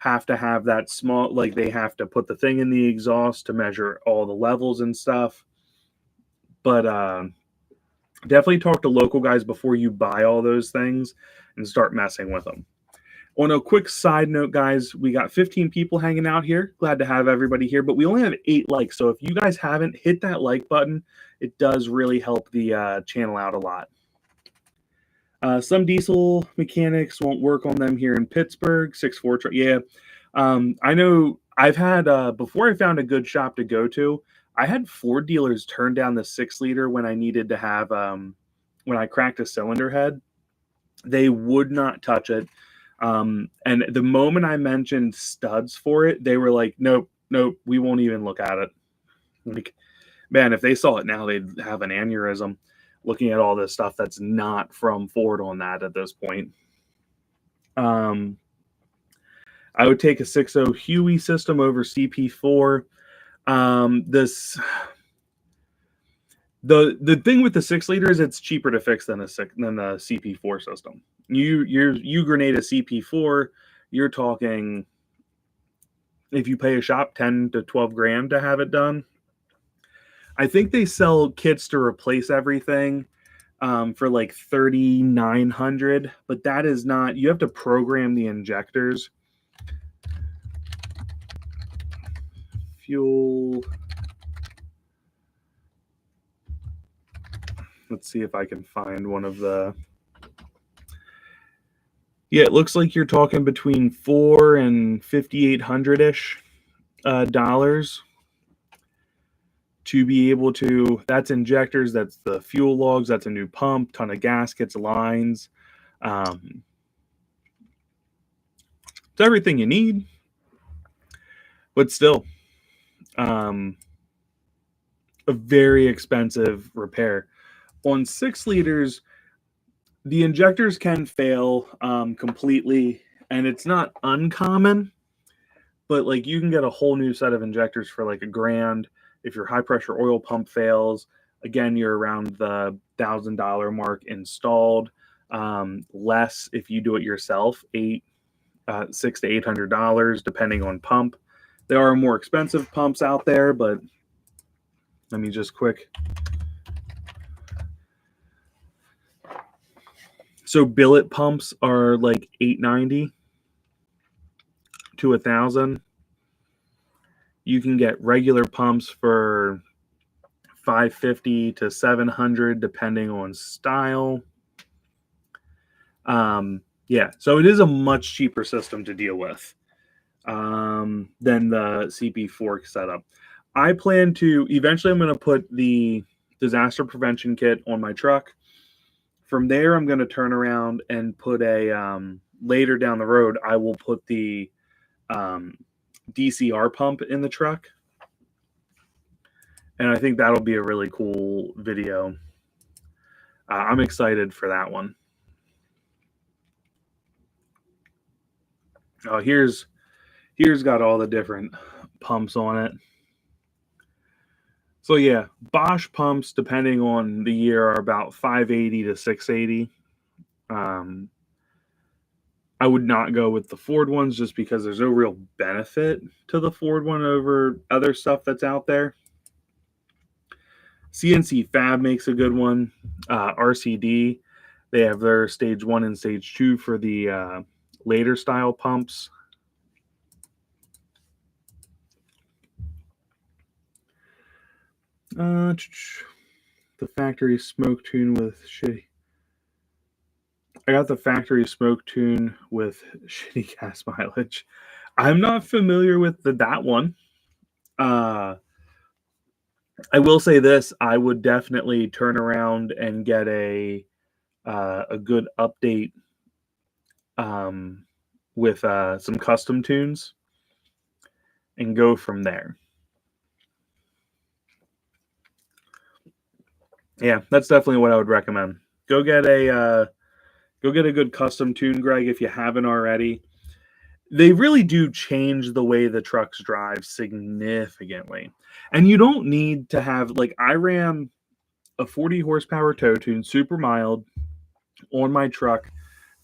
have to have that small, like they have to put the thing in the exhaust to measure all the levels and stuff. But definitely talk to local guys before you buy all those things and start messing with them. On a quick side note, guys, we got 15 people hanging out here. Glad to have everybody here, but we only have 8 likes. So if you guys haven't hit that like button, it does really help the channel out a lot. Some diesel mechanics won't work on them here in Pittsburgh. 6.4, yeah. I know I've had before I found a good shop to go to, I had Ford dealers turn down the 6 liter when I needed to have when I cracked a cylinder head. They would not touch it. And the moment I mentioned studs for it, they were like, nope, nope, we won't even look at it. Like, man, if they saw it now, they'd have an aneurysm looking at all this stuff that's not from Ford on that at this point. I would take a 6.0 Huey system over CP4. This the thing with the 6 liter is it's cheaper to fix than the CP4 system. You grenade a CP4, you're talking, if you pay a shop 10 to 12 grand to have it done. I think they sell kits to replace everything for like 3,900, but that is not, you have to program the injectors. Fuel. Let's see if I can find one of the. Yeah, it looks like you're talking between $400 and $5,800 ish dollars to be able to. That's injectors, that's the fuel logs, that's a new pump, ton of gaskets, lines. It's everything you need, but still, a very expensive repair. On 6 liters, the injectors can fail completely, and it's not uncommon, but like you can get a whole new set of injectors for like $1,000. If your high pressure oil pump fails, again, you're around the $1,000 mark installed. Less if you do it yourself, $600 to $800 depending on pump. There are more expensive pumps out there, but let me just quick. So billet pumps are like $890 to $1,000. You can get regular pumps for $550 to $700 depending on style. Yeah, so it is a much cheaper system to deal with than the CP4 setup. I plan to eventually, I'm going to put the disaster prevention kit on my truck. From there, I'm going to turn around and put a later down the road, I will put the DCR pump in the truck. And I think that'll be a really cool video. I'm excited for that one. Oh, here's got all the different pumps on it. So yeah, Bosch pumps, depending on the year, are about $580 to $680. I would not go with the Ford ones just because there's no real benefit to the Ford one over other stuff that's out there. CNC Fab makes a good one. RCD, they have their stage 1 and stage 2 for the later style pumps. The factory smoke tune with shitty. I got the factory smoke tune with shitty gas mileage. I'm not familiar with that one. I will say this: I would definitely turn around and get a good update with some custom tunes and go from there. Yeah, that's definitely what I would recommend. Go get a good custom tune, Greg, if you haven't already. They really do change the way the trucks drive significantly. And you don't need to have, like, I ran a 40 horsepower tow tune, super mild, on my truck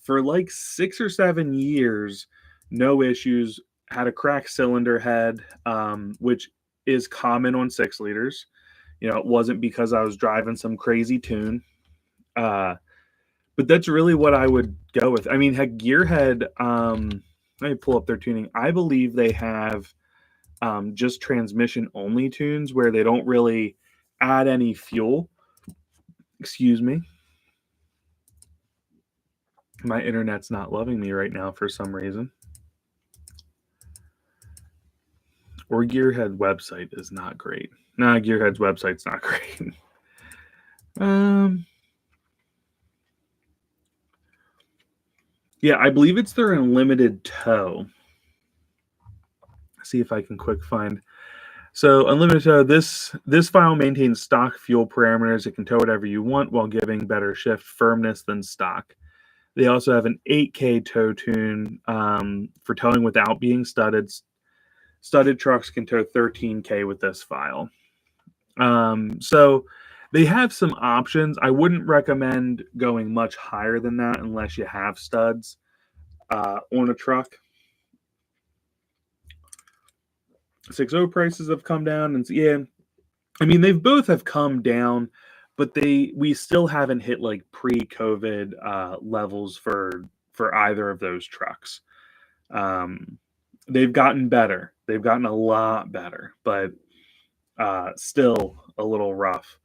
for like 6 or 7 years, no issues. Had a cracked cylinder head, which is common on 6 liters. You know, it wasn't because I was driving some crazy tune. But that's really what I would go with. I mean, heck, Gearhead, let me pull up their tuning. I believe they have just transmission only tunes where they don't really add any fuel. Excuse me. My internet's not loving me right now for some reason. Or Gearhead website is not great. Nah, Gearhead's website's not great. Yeah, I believe it's their unlimited tow. See if I can quick find. So unlimited tow, this file maintains stock fuel parameters. It can tow whatever you want while giving better shift firmness than stock. They also have an 8K tow tune for towing without being studded. Studded trucks can tow 13K with this file. So they have some options. I wouldn't recommend going much higher than that unless you have studs on a truck. 6.0 prices have come down, and yeah, I mean, they've both have come down, but we still haven't hit like pre-COVID levels for either of those trucks. They've gotten better. They've gotten a lot better, but still a little rough.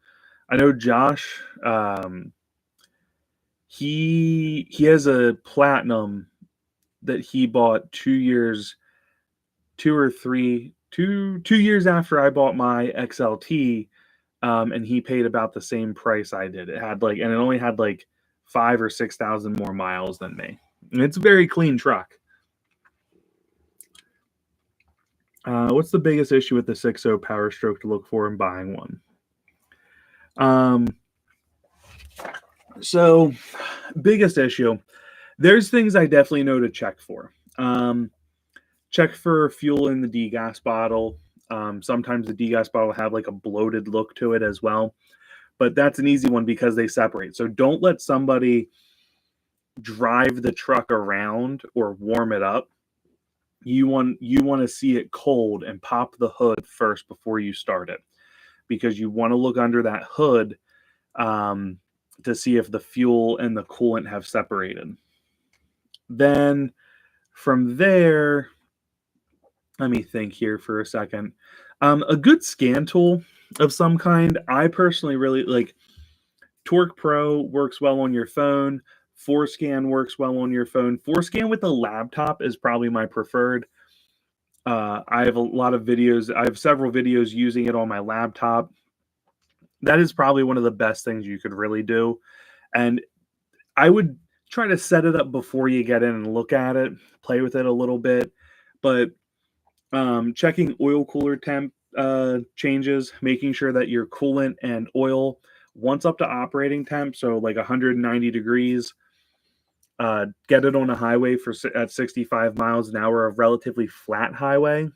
I know Josh. He has a Platinum that he bought 2 years after I bought my XLT. And he paid about the same price I did. It only had like 5,000 or 6,000 more miles than me. And it's a very clean truck. What's the biggest issue with the 6.0 Powerstroke to look for in buying one? So, biggest issue. There's things I definitely know to check for. Check for fuel in the degas bottle. Sometimes the degas bottle will have like a bloated look to it as well. But that's an easy one because they separate. So don't let somebody drive the truck around or warm it up. You want to see it cold and pop the hood first before you start it, because you want to look under that hood to see if the fuel and the coolant have separated. Then from there, let me think here for a second. A good scan tool of some kind. I personally really like Torque Pro. Works well on your phone. Forescan works well on your phone. Forescan with a laptop is probably my preferred. I have a lot of videos. I have several videos using it on my laptop. That is probably one of the best things you could really do. And I would try to set it up before you get in and look at it, play with it a little bit. But checking oil cooler temp changes, making sure that your coolant and oil, once up to operating temp, so like 190 degrees, get it on a highway at 65 miles an hour, a relatively flat highway.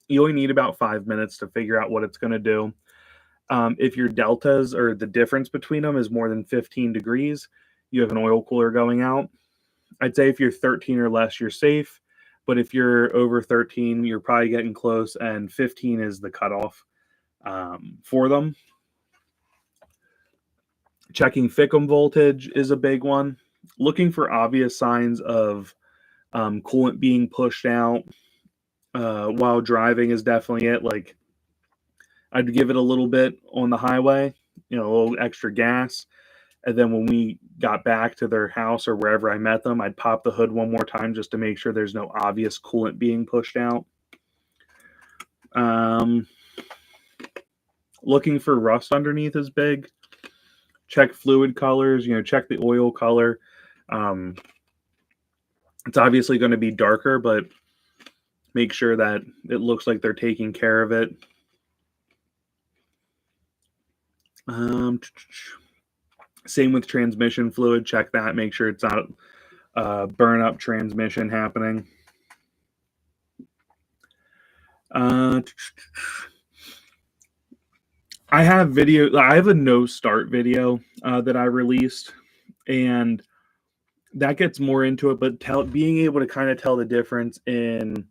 You only need about 5 minutes to figure out what it's going to do. If your deltas or the difference between them is more than 15 degrees, you have an oil cooler going out. I'd say if you're 13 or less, you're safe. But if you're over 13, you're probably getting close, and 15 is the cutoff for them. Checking FICM voltage is a big one. Looking for obvious signs of coolant being pushed out while driving is definitely it. Like, I'd give it a little bit on the highway, a little extra gas. And then when we got back to their house or wherever I met them, I'd pop the hood one more time just to make sure there's no obvious coolant being pushed out. Looking for rust underneath is big. Check fluid colors, check the oil color. It's obviously going to be darker, but make sure that it looks like they're taking care of it. Same with transmission fluid. Check that. Make sure it's not burn up transmission happening. I have a no start video that I released, and that gets more into it, but being able to kind of tell the difference in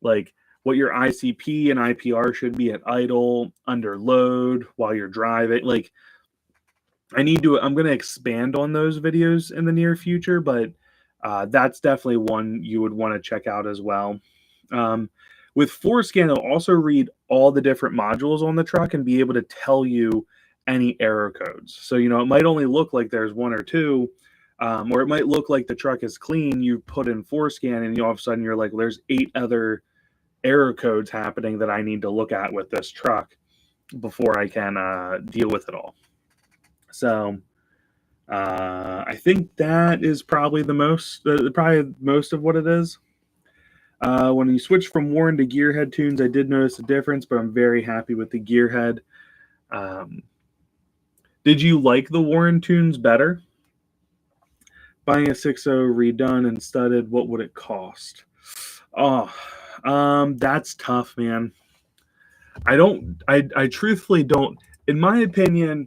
like what your ICP and IPR should be at idle, under load, while you're driving. Like, I'm going to expand on those videos in the near future, but that's definitely one you would want to check out as well. With Forescan, it'll also read all the different modules on the truck and be able to tell you any error codes. So, it might only look like there's one or two, or it might look like the truck is clean. You put in Forescan and all of a sudden you're like, there's 8 other error codes happening that I need to look at with this truck before I can deal with it all. So I think that is probably most of what it is. When you switch from Warren to gearhead tunes, I did notice a difference, but I'm very happy with the gearhead. Did you like the Warren tunes better? Buying a 6.0 redone and studded, what would it cost? Oh, that's tough, man. I truthfully don't, in my opinion,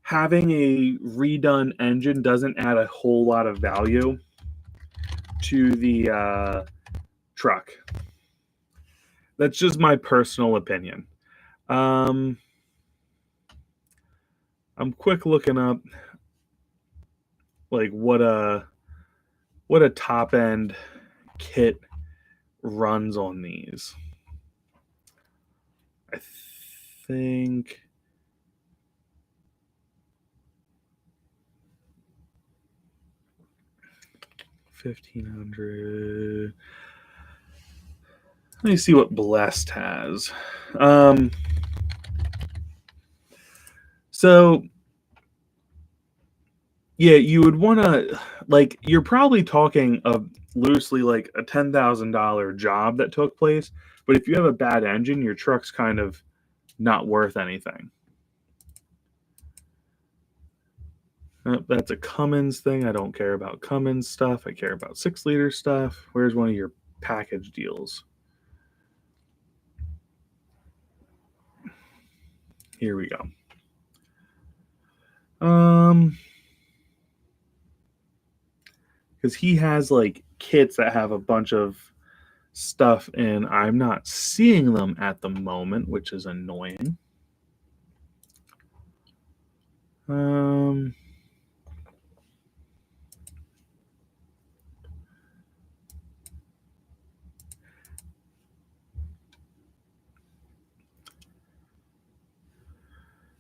having a redone engine doesn't add a whole lot of value to the truck. That's just my personal opinion. I'm quick looking up like what a top end kit runs on these. I think $1,500. Let me see what Blessed has. So yeah, you would want to, like, you're probably talking of loosely like a $10,000 job that took place. But if you have a bad engine, your truck's kind of not worth anything. That's a Cummins thing. I don't care about Cummins stuff. I care about 6-liter stuff. Where's one of your package deals? Here we go. Because he has like kits that have a bunch of stuff, and I'm not seeing them at the moment, which is annoying.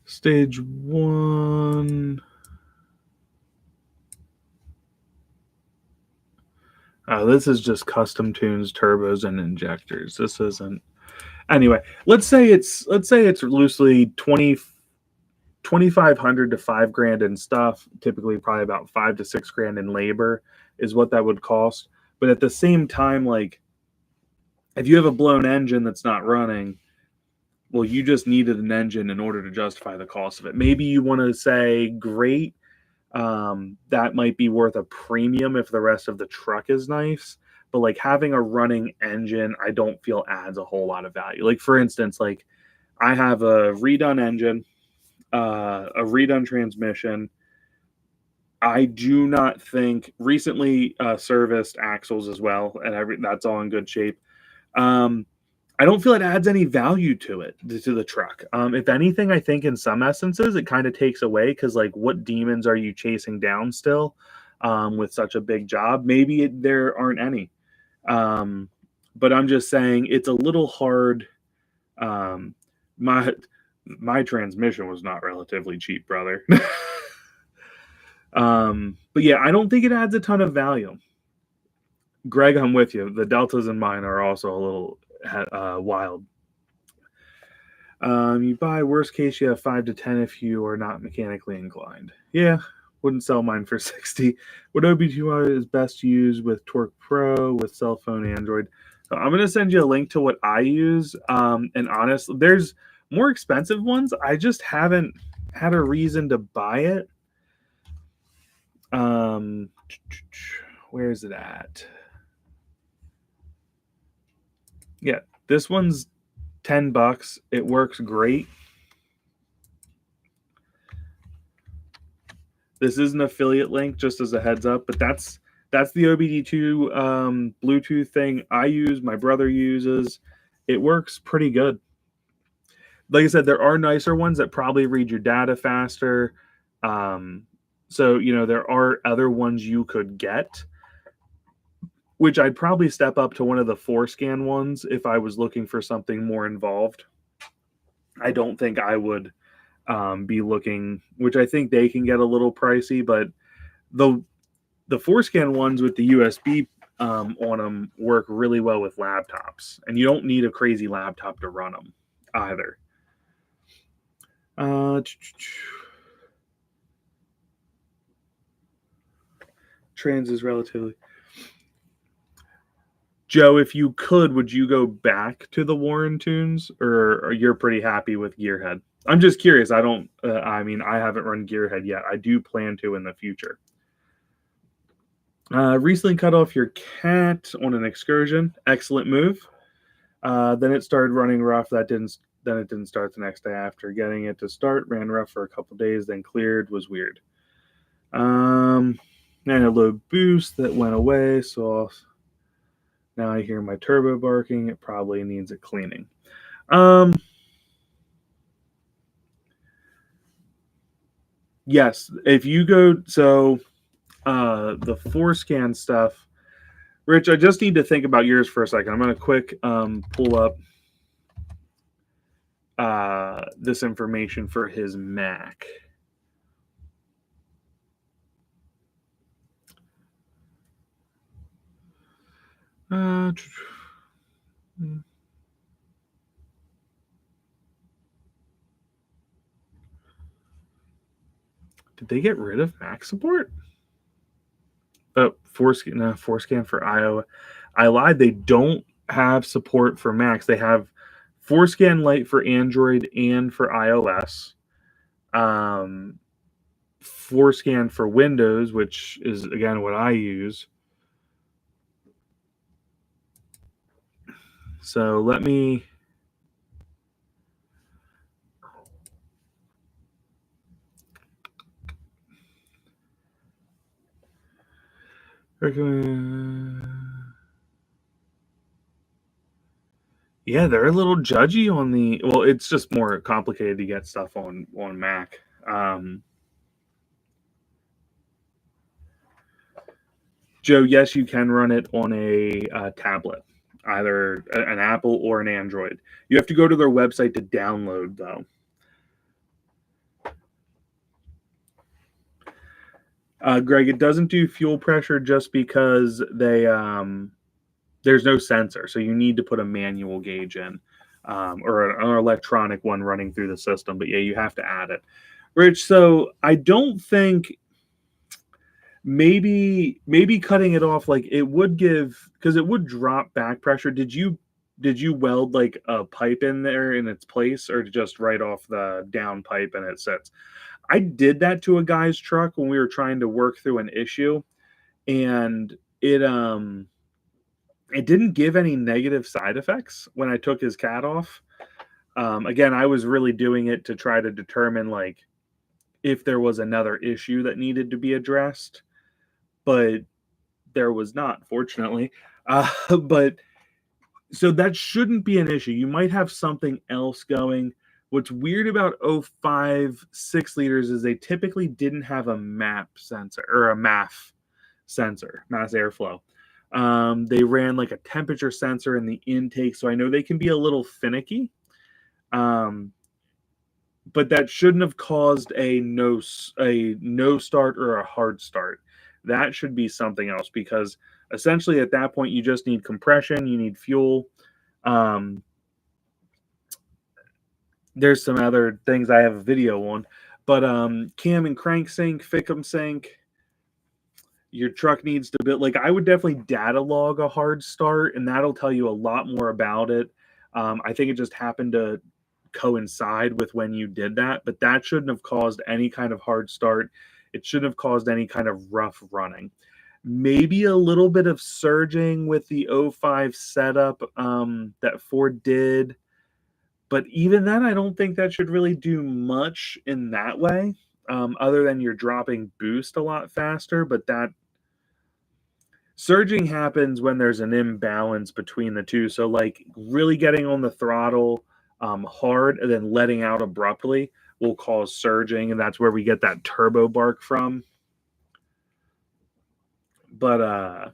Stage 1. This is just custom tunes, turbos, and injectors. This isn't. Anyway, let's say it's loosely 2,500 to $5,000 in stuff. Typically, probably about $5,000 to $6,000 in labor is what that would cost. But at the same time, like, if you have a blown engine that's not running, well, you just needed an engine in order to justify the cost of it. Maybe you want to say, great, that might be worth a premium if the rest of the truck is nice. But like having a running engine, I don't feel adds a whole lot of value. Like, for instance, like I have a redone engine, a redone transmission. I do not think recently serviced axles as well, and that's all in good shape. I don't feel it adds any value to it, to the truck. If anything, I think in some essences it kind of takes away, because like what demons are you chasing down still with such a big job? Maybe there aren't any. But I'm just saying it's a little hard. My transmission was not relatively cheap, brother. But yeah, I don't think it adds a ton of value. Greg, I'm with you. The deltas in mine are also a little wild. You buy, worst case, you have 5 to 10 if you are not mechanically inclined. Yeah, wouldn't sell mine for 60. What OBD2 is best to use with Torque Pro, with cell phone, Android? So I'm going to send you a link to what I use. And honestly, there's more expensive ones. I just haven't had a reason to buy it. Where is it at? Yeah, this one's $10. It works great. This is an affiliate link, just as a heads up, but that's the OBD2 Bluetooth thing I use, my brother uses. It works pretty good. Like I said, there are nicer ones that probably read your data faster. So, there are other ones you could get, which I'd probably step up to one of the 4scan ones if I was looking for something more involved. I don't think I would be looking, which I think they can get a little pricey, but the 4scan ones with the USB on them work really well with laptops, and you don't need a crazy laptop to run them either. Trans is relatively. Joe, if you could, would you go back to the Warren tunes, or you're pretty happy with Gearhead? I'm just curious. I don't. I mean, I haven't run Gearhead yet. I do plan to in the future. Recently cut off your cat on an excursion. Excellent move. Then it started running rough. Then it didn't start the next day after. Getting it to start ran rough for a couple days, then cleared. Was weird. And a low boost that went away. So now I hear my turbo barking. It probably needs a cleaning. Yes, if you go, so the forescan stuff, Rich, I just need to think about yours for a second. I'm going to quick pull up this information for his Mac. Did they get rid of Mac support? Forescan for iOS. I lied. They don't have support for Macs. They have Forescan Lite for Android and for iOS. Forescan for Windows, which is again what I use. So let me. Yeah, they're a little judgy on the. Well, it's just more complicated to get stuff on Mac. Joe, yes, you can run it on a tablet, either an Apple or an Android. You have to go to their website to download, though. Greg, it doesn't do fuel pressure just because there's no sensor, so you need to put a manual gauge in, or an electronic one running through the system. But yeah, you have to add it. Rich, so I don't think maybe cutting it off, like it would give, because it would drop back pressure. Did you weld like a pipe in there in its place, or just right off the down pipe and it sits? I did that to a guy's truck when we were trying to work through an issue, and it didn't give any negative side effects when I took his cat off. Again, I was really doing it to try to determine like if there was another issue that needed to be addressed, but there was not, fortunately. But so that shouldn't be an issue. You might have something else going. What's weird about 05 6 liters is they typically didn't have a MAP sensor, or a MAF sensor, mass airflow. They ran like a temperature sensor in the intake, so I know they can be a little finicky. But that shouldn't have caused a no start or a hard start. That should be something else, because essentially at that point you just need compression, you need fuel. There's some other things I have a video on, but cam and crank sync, Fickum sync. Your truck needs to build, like, I would definitely data log a hard start, and that'll tell you a lot more about it. I think it just happened to coincide with when you did that, but that shouldn't have caused any kind of hard start. It shouldn't have caused any kind of rough running. Maybe a little bit of surging with the 05 setup that Ford did, but even then, I don't think that should really do much in that way, other than you're dropping boost a lot faster. But that surging happens when there's an imbalance between the two. So like really getting on the throttle hard and then letting out abruptly will cause surging, and that's where we get that turbo bark from. But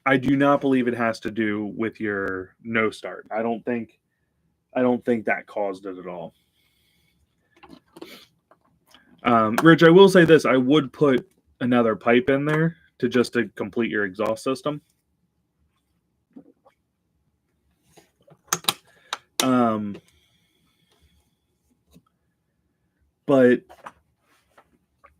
I do not believe it has to do with your no start. I don't think that caused it at all. Rich, I will say this: I would put another pipe in there to complete your exhaust system. But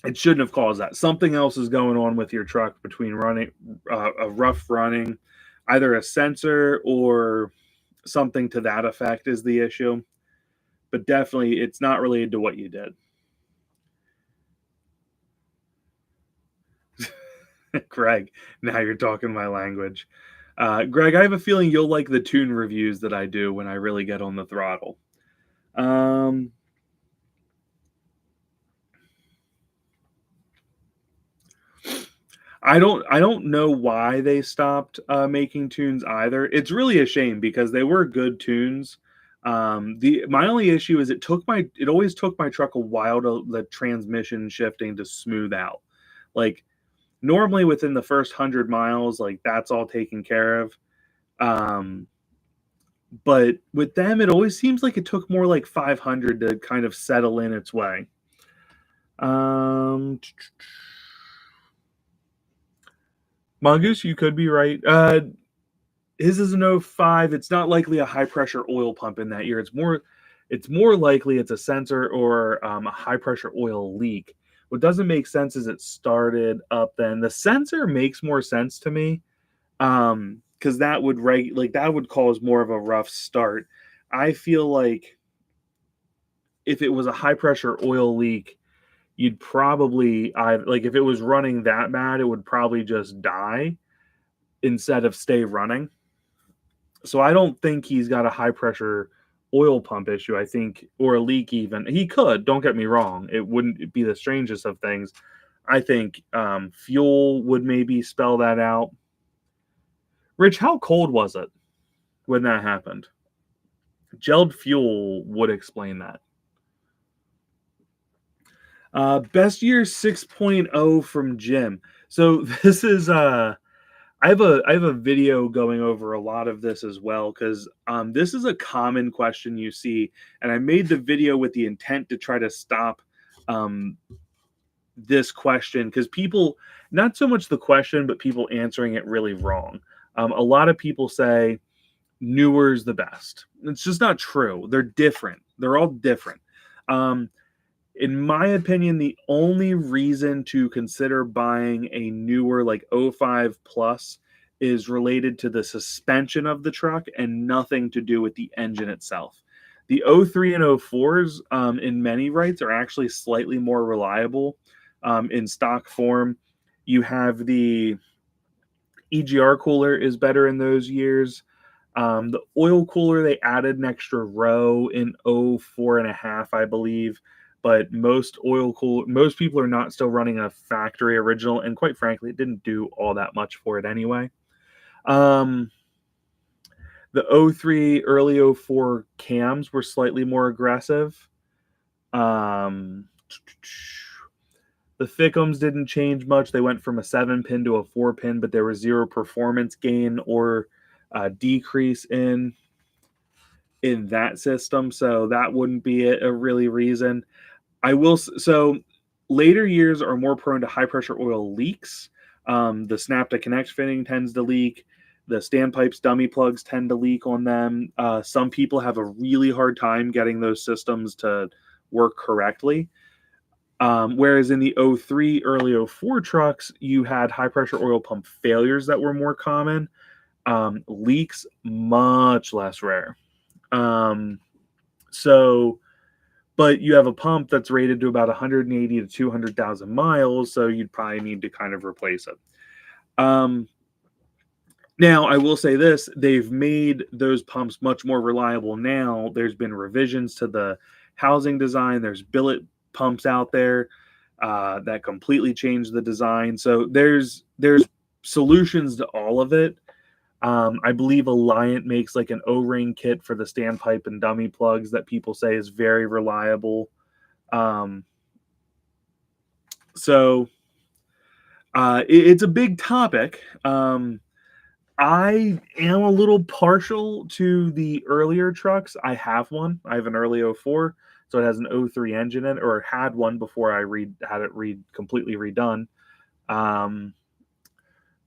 it shouldn't have caused that. Something else is going on with your truck between running a rough running, either a sensor or something to that effect is the issue. But definitely, it's not related to what you did. Greg, now you're talking my language. Greg, I have a feeling you'll like the tune reviews that I do when I really get on the throttle. I don't know why they stopped making tunes either. It's really a shame because they were good tunes. My only issue is it always took my truck a while to the transmission shifting to smooth out. Like normally within the first 100 miles, like that's all taken care of. But with them, it always seems like it took more like 500 to kind of settle in its way. Mongoose, you could be right. His is an 05. It's not likely a high pressure oil pump in that year. It's more likely it's a sensor or a high pressure oil leak. What doesn't make sense is it started up then. The sensor makes more sense to me. Because that would cause more of a rough start. I feel like if it was a high pressure oil leak, you'd probably if it was running that bad, it would probably just die instead of stay running. So I don't think he's got a high pressure oil pump issue. I think, or a leak even. He could, don't get me wrong. It wouldn't be the strangest of things. I think fuel would maybe spell that out. Rich, how cold was it when that happened? Gelled fuel would explain that. Best year 6.0 from Jim. So this is I have a video going over a lot of this as well because this is a common question you see, and I made the video with the intent to try to stop this question because people, not so much the question, but people answering it really wrong. A lot of people say newer's the best. It's just not true. They're different. They're all different. In my opinion, the only reason to consider buying a newer like 05 plus is related to the suspension of the truck and nothing to do with the engine itself. The 03 and 04s in many rights are actually slightly more reliable in stock form. You have the EGR cooler is better in those years. The oil cooler, they added an extra row in 04 and a half, I believe. But most people are not still running a factory original. And quite frankly, it didn't do all that much for it anyway. The 03, early 04 cams were slightly more aggressive. The Thickums didn't change much. They went from a 7-pin to a 4-pin, but there was zero performance gain or decrease in that system. So that wouldn't be a really reason. So later years are more prone to high pressure oil leaks. The snap to connect fitting tends to leak. The standpipes dummy plugs tend to leak on them. Some people have a really hard time getting those systems to work correctly. Whereas in the 03, early 04 trucks, you had high pressure oil pump failures that were more common. Leaks, much less rare. But you have a pump that's rated to about 180 to 200,000 miles, so you'd probably need to kind of replace it. Now, I will say this, they've made those pumps much more reliable now. There's been revisions to the housing design. There's billet pumps out there that completely change the design. So there's solutions to all of it. I believe Alliant makes like an O-ring kit for the standpipe and dummy plugs that people say is very reliable. It's a big topic. I am a little partial to the earlier trucks. I have one. I have an early 04, so it has an 03 engine in it, or had one before I had it completely redone.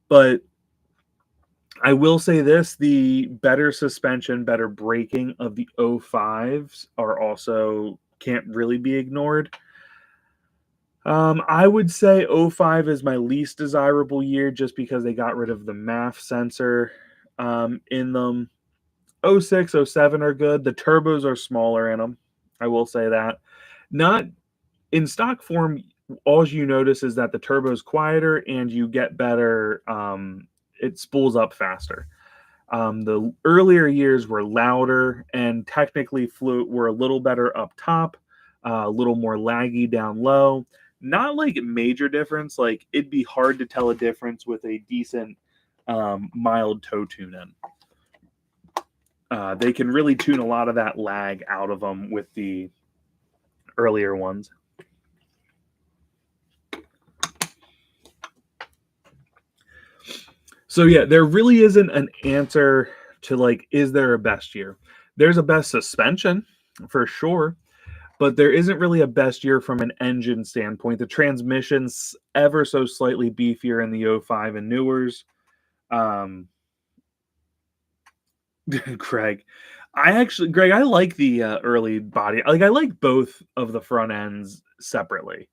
But I will say this, the better suspension, better braking of the O5s are also can't really be ignored. I would say '05 is my least desirable year just because they got rid of the MAF sensor in them. '06, '07 are good. The turbos are smaller in them. I will say that. Not in stock form, all you notice is that the turbo's quieter and you get better, it spools up faster. The earlier years were louder and technically were a little better up top, a little more laggy down low. Not like a major difference. Like it'd be hard to tell a difference with a decent mild toe tune in. They can really tune a lot of that lag out of them with the earlier ones. So yeah, there really isn't an answer to like, is there a best year? There's a best suspension for sure, but there isn't really a best year from an engine standpoint. The transmission's ever so slightly beefier in the '05 and newers. Greg, Greg, I like the early body. Like I like both of the front ends separately.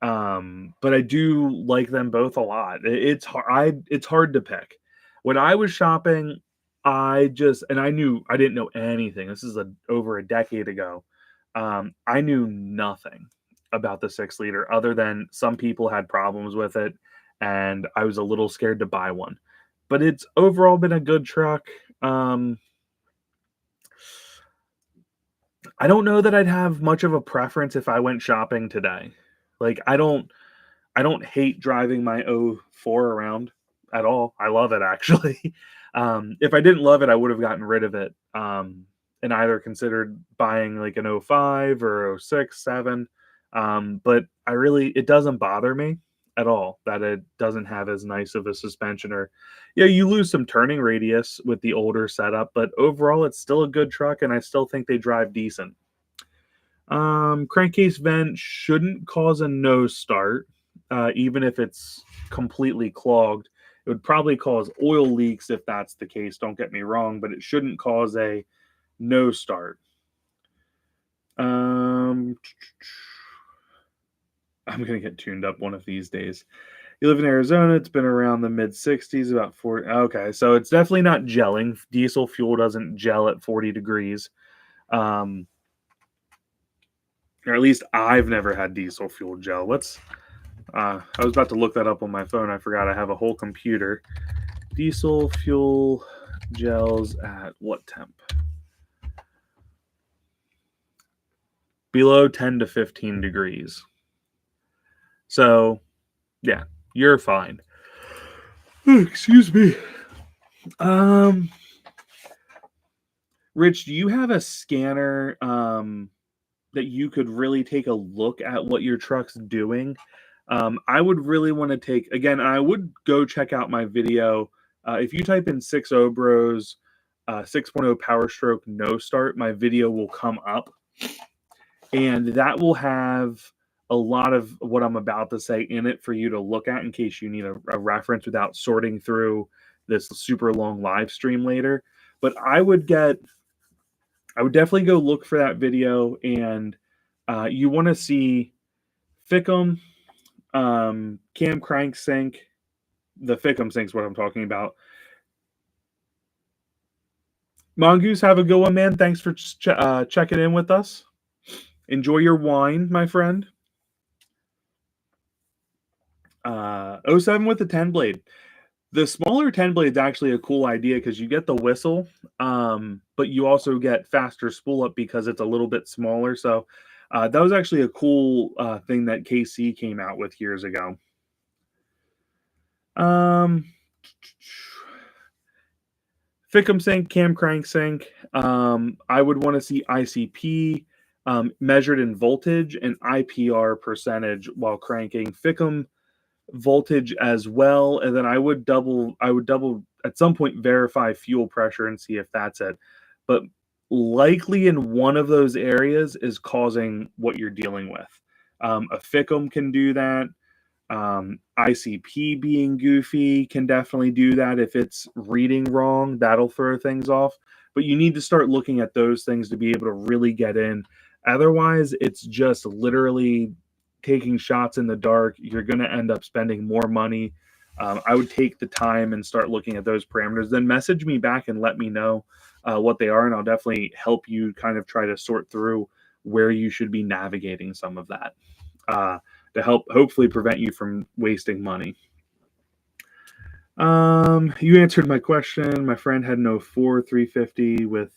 But I do like them both a lot. It's hard to pick. When I was shopping, I didn't know anything. This is over a decade ago. I knew nothing about the 6 liter other than some people had problems with it, and I was a little scared to buy one. But it's overall been a good truck. I don't know that I'd have much of a preference if I went shopping today. Like I don't hate driving my '04 around at all. I love it actually. If I didn't love it, I would have gotten rid of it, and either considered buying like an '05 or '06, '07. But it doesn't bother me at all that it doesn't have as nice of a suspension or yeah, you lose some turning radius with the older setup, but overall it's still a good truck and I still think they drive decent. Crankcase vent shouldn't cause a nose start, even if it's completely clogged. It would probably cause oil leaks if that's the case. Don't get me wrong, but it shouldn't cause a nose start. I'm gonna get tuned up one of these days. You live in Arizona. It's been around the mid 60s, about 40. Okay, so it's definitely not gelling. Diesel fuel doesn't gel at 40 degrees. Or at least I've never had diesel fuel gel. I was about to look that up on my phone. I forgot I have a whole computer. Diesel fuel gels at what temp? Below 10 to 15 degrees. So, yeah, you're fine. Excuse me. Rich, do you have a scanner that you could really take a look at what your truck's doing? I would really want to I would go check out my video. If you type in 6.0 Bros 6.0 Powerstroke no start, my video will come up. And that will have a lot of what I'm about to say in it for you to look at in case you need a reference without sorting through this super long live stream later. But I would definitely go look for that video, and you want to see Fickum, cam crank sync. The Fickum sync's what I'm talking about. Mongoose, have a good one, man. Thanks for checking in with us. Enjoy your wine, my friend. 07 with the 10 blade. The smaller 10 blade is actually a cool idea because you get the whistle, but you also get faster spool up because it's a little bit smaller. So that was actually a cool thing that KC came out with years ago. Fickum sync, cam crank sync. I would want to see ICP measured in voltage and IPR percentage while cranking. Fickum voltage as well, and then I would double at some point verify fuel pressure and see if that's it. But likely in one of those areas is causing what you're dealing with. A Fickum can do that. ICP being goofy can definitely do that. If it's reading wrong, that'll throw things off. But you need to start looking at those things to be able to really get in. Otherwise, it's just literally taking shots in the dark. You're going to end up spending more money. I would take the time and start looking at those parameters. Then message me back and let me know what they are, and I'll definitely help you kind of try to sort through where you should be navigating some of that. To help hopefully prevent you from wasting money. You answered my question. My friend had an 04 350 with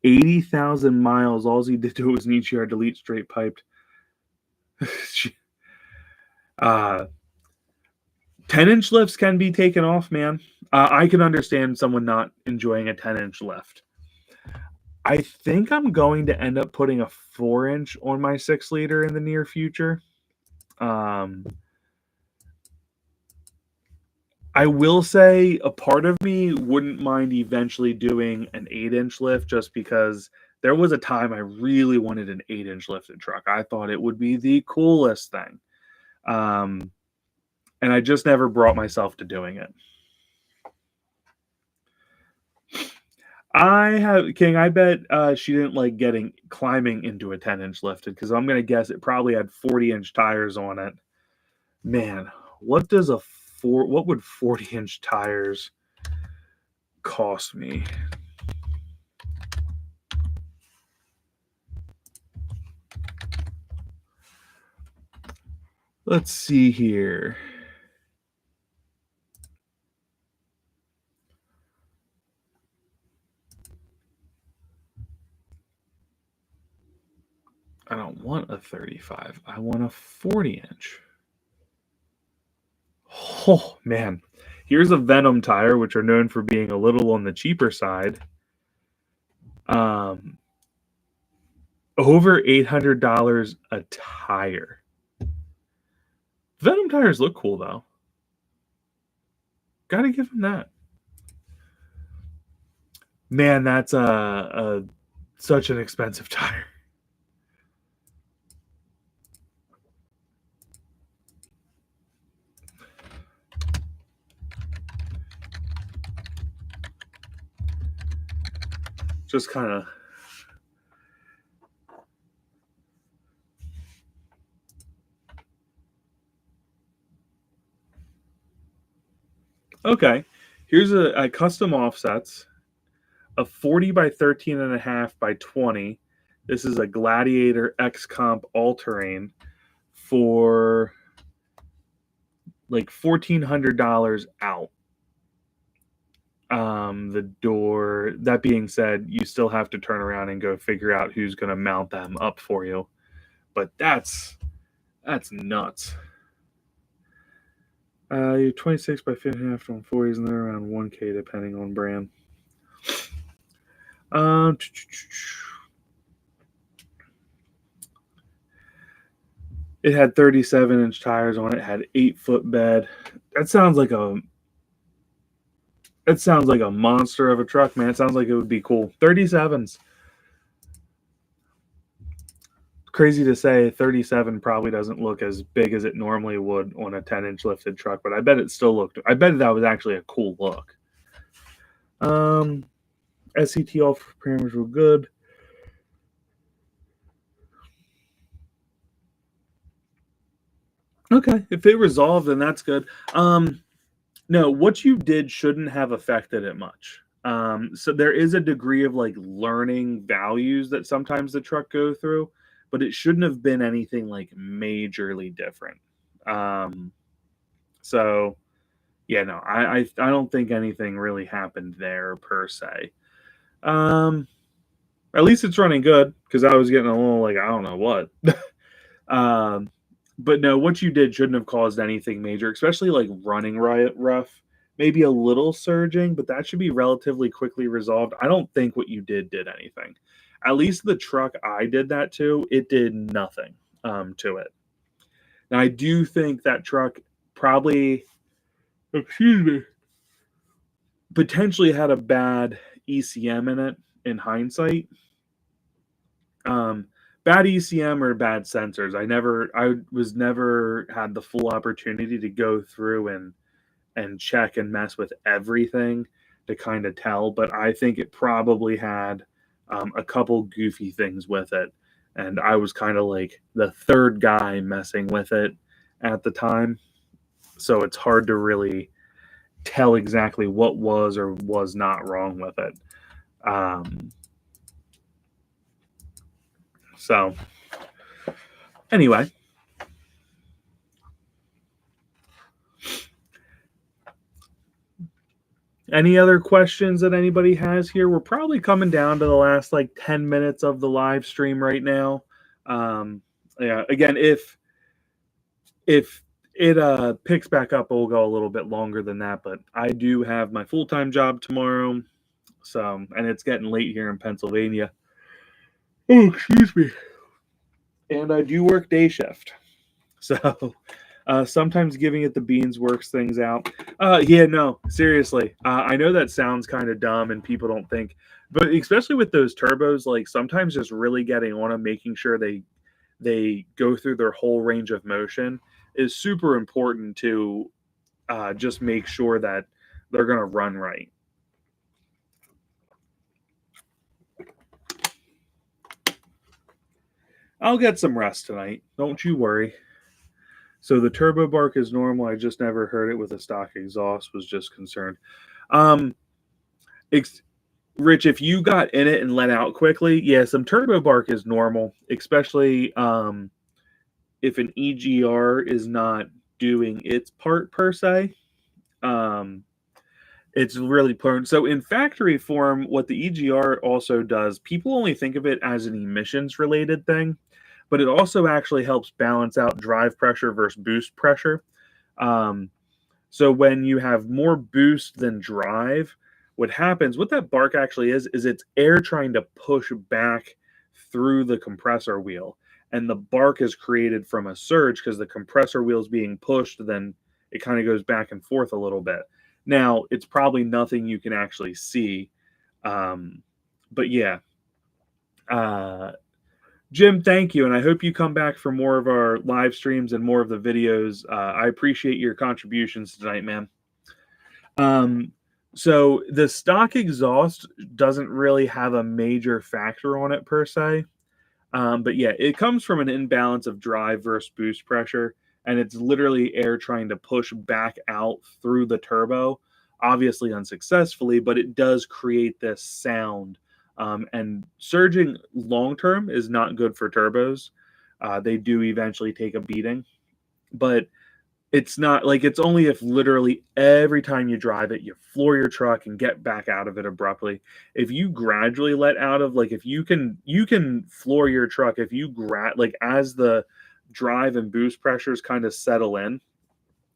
80,000 miles. All he did to it was an EGR delete straight piped. 10-inch lifts can be taken off, man. I can understand someone not enjoying a 10-inch lift. I think I'm going to end up putting a 4-inch on my 6-liter in the near future. I will say a part of me wouldn't mind eventually doing an 8-inch lift just because there was a time I really wanted an 8-inch lifted truck. I thought it would be the coolest thing. And I just never brought myself to doing it. King, I bet she didn't like climbing into a 10-inch lifted because I'm going to guess it probably had 40-inch tires on it. Man, what would 40-inch tires cost me? Let's see here. I don't want a 35. I want a 40-inch. Oh, man. Here's a Venom tire, which are known for being a little on the cheaper side. Over $800 a tire. Venom tires look cool, though. Gotta give them that. Man, that's such an expensive tire. Just kind of... Okay, here's a custom offsets, a 40 by 13.5 by 20. This is a Gladiator X Comp all-terrain for like $1,400 out. The door. That being said, you still have to turn around and go figure out who's going to mount them up for you. But that's nuts. You're 26 by 50.5 on 40s, and they're around 1K depending on brand. It had 37-inch tires on it. Had 8-foot bed. That sounds like a monster of a truck, man. It sounds like it would be cool. 37s. Crazy to say, 37 probably doesn't look as big as it normally would on a 10-inch lifted truck, but I bet it still looked. I bet that was actually a cool look. SCT all parameters were good. Okay, if it resolved, then that's good. No, what you did shouldn't have affected it much. So there is a degree of like learning values that sometimes the truck go through, but it shouldn't have been anything like majorly different. So yeah, no, I don't think anything really happened there per se. At least it's running good because I was getting a little like I don't know what. But no, what you did shouldn't have caused anything major, especially like running rough. Maybe a little surging, but that should be relatively quickly resolved. I don't think what you did anything. At least the truck I did that to, it did nothing to it. Now, I do think that truck probably, potentially had a bad ECM in it in hindsight. bad ECM or bad sensors. I was never had the full opportunity to go through and check and mess with everything to kind of tell, but I think it probably had a couple goofy things with it. And I was kind of like the third guy messing with it at the time. So it's hard to really tell exactly what was or was not wrong with it. Um, so, anyway, any other questions that anybody has here? We're probably coming down to the last like 10 minutes of the live stream right now. Um, yeah, again, if it picks back up, we'll go a little bit longer than that, but I do have my full-time job tomorrow. So, and it's getting late here in Pennsylvania. Oh, excuse me. And I do work day shift. So, sometimes giving it the beans works things out. Yeah, no, seriously. I know that sounds kind of dumb and people don't think, but especially with those turbos, like sometimes just really getting on them, making sure they go through their whole range of motion is super important to just make sure that they're going to run right. I'll get some rest tonight. Don't you worry. So the turbo bark is normal. I just never heard it with a stock exhaust. Was just concerned. Um, Rich, if you got in it and let out quickly, yeah, some turbo bark is normal, especially if an EGR is not doing its part per se. It's really important. So in factory form, what the EGR also does, people only think of it as an emissions related thing, but it also actually helps balance out drive pressure versus boost pressure. Um, so when you have more boost than drive, what that bark actually is it's air trying to push back through the compressor wheel. And the bark is created from a surge because the compressor wheel is being pushed, then it kind of goes back and forth a little bit. Now, it's probably nothing you can actually see. But yeah. Jim, thank you. And I hope you come back for more of our live streams and more of the videos. I appreciate your contributions tonight, man. So the stock exhaust doesn't really have a major factor on it per se. But yeah, it comes from an imbalance of drive versus boost pressure, and it's literally air trying to push back out through the turbo, obviously unsuccessfully, but it does create this sound. And surging long term is not good for turbos. They do eventually take a beating, but it's not like it's only if literally every time you drive it, you floor your truck and get back out of it abruptly. If you gradually let out of like if you can floor your truck if you like as the drive and boost pressures kind of settle in.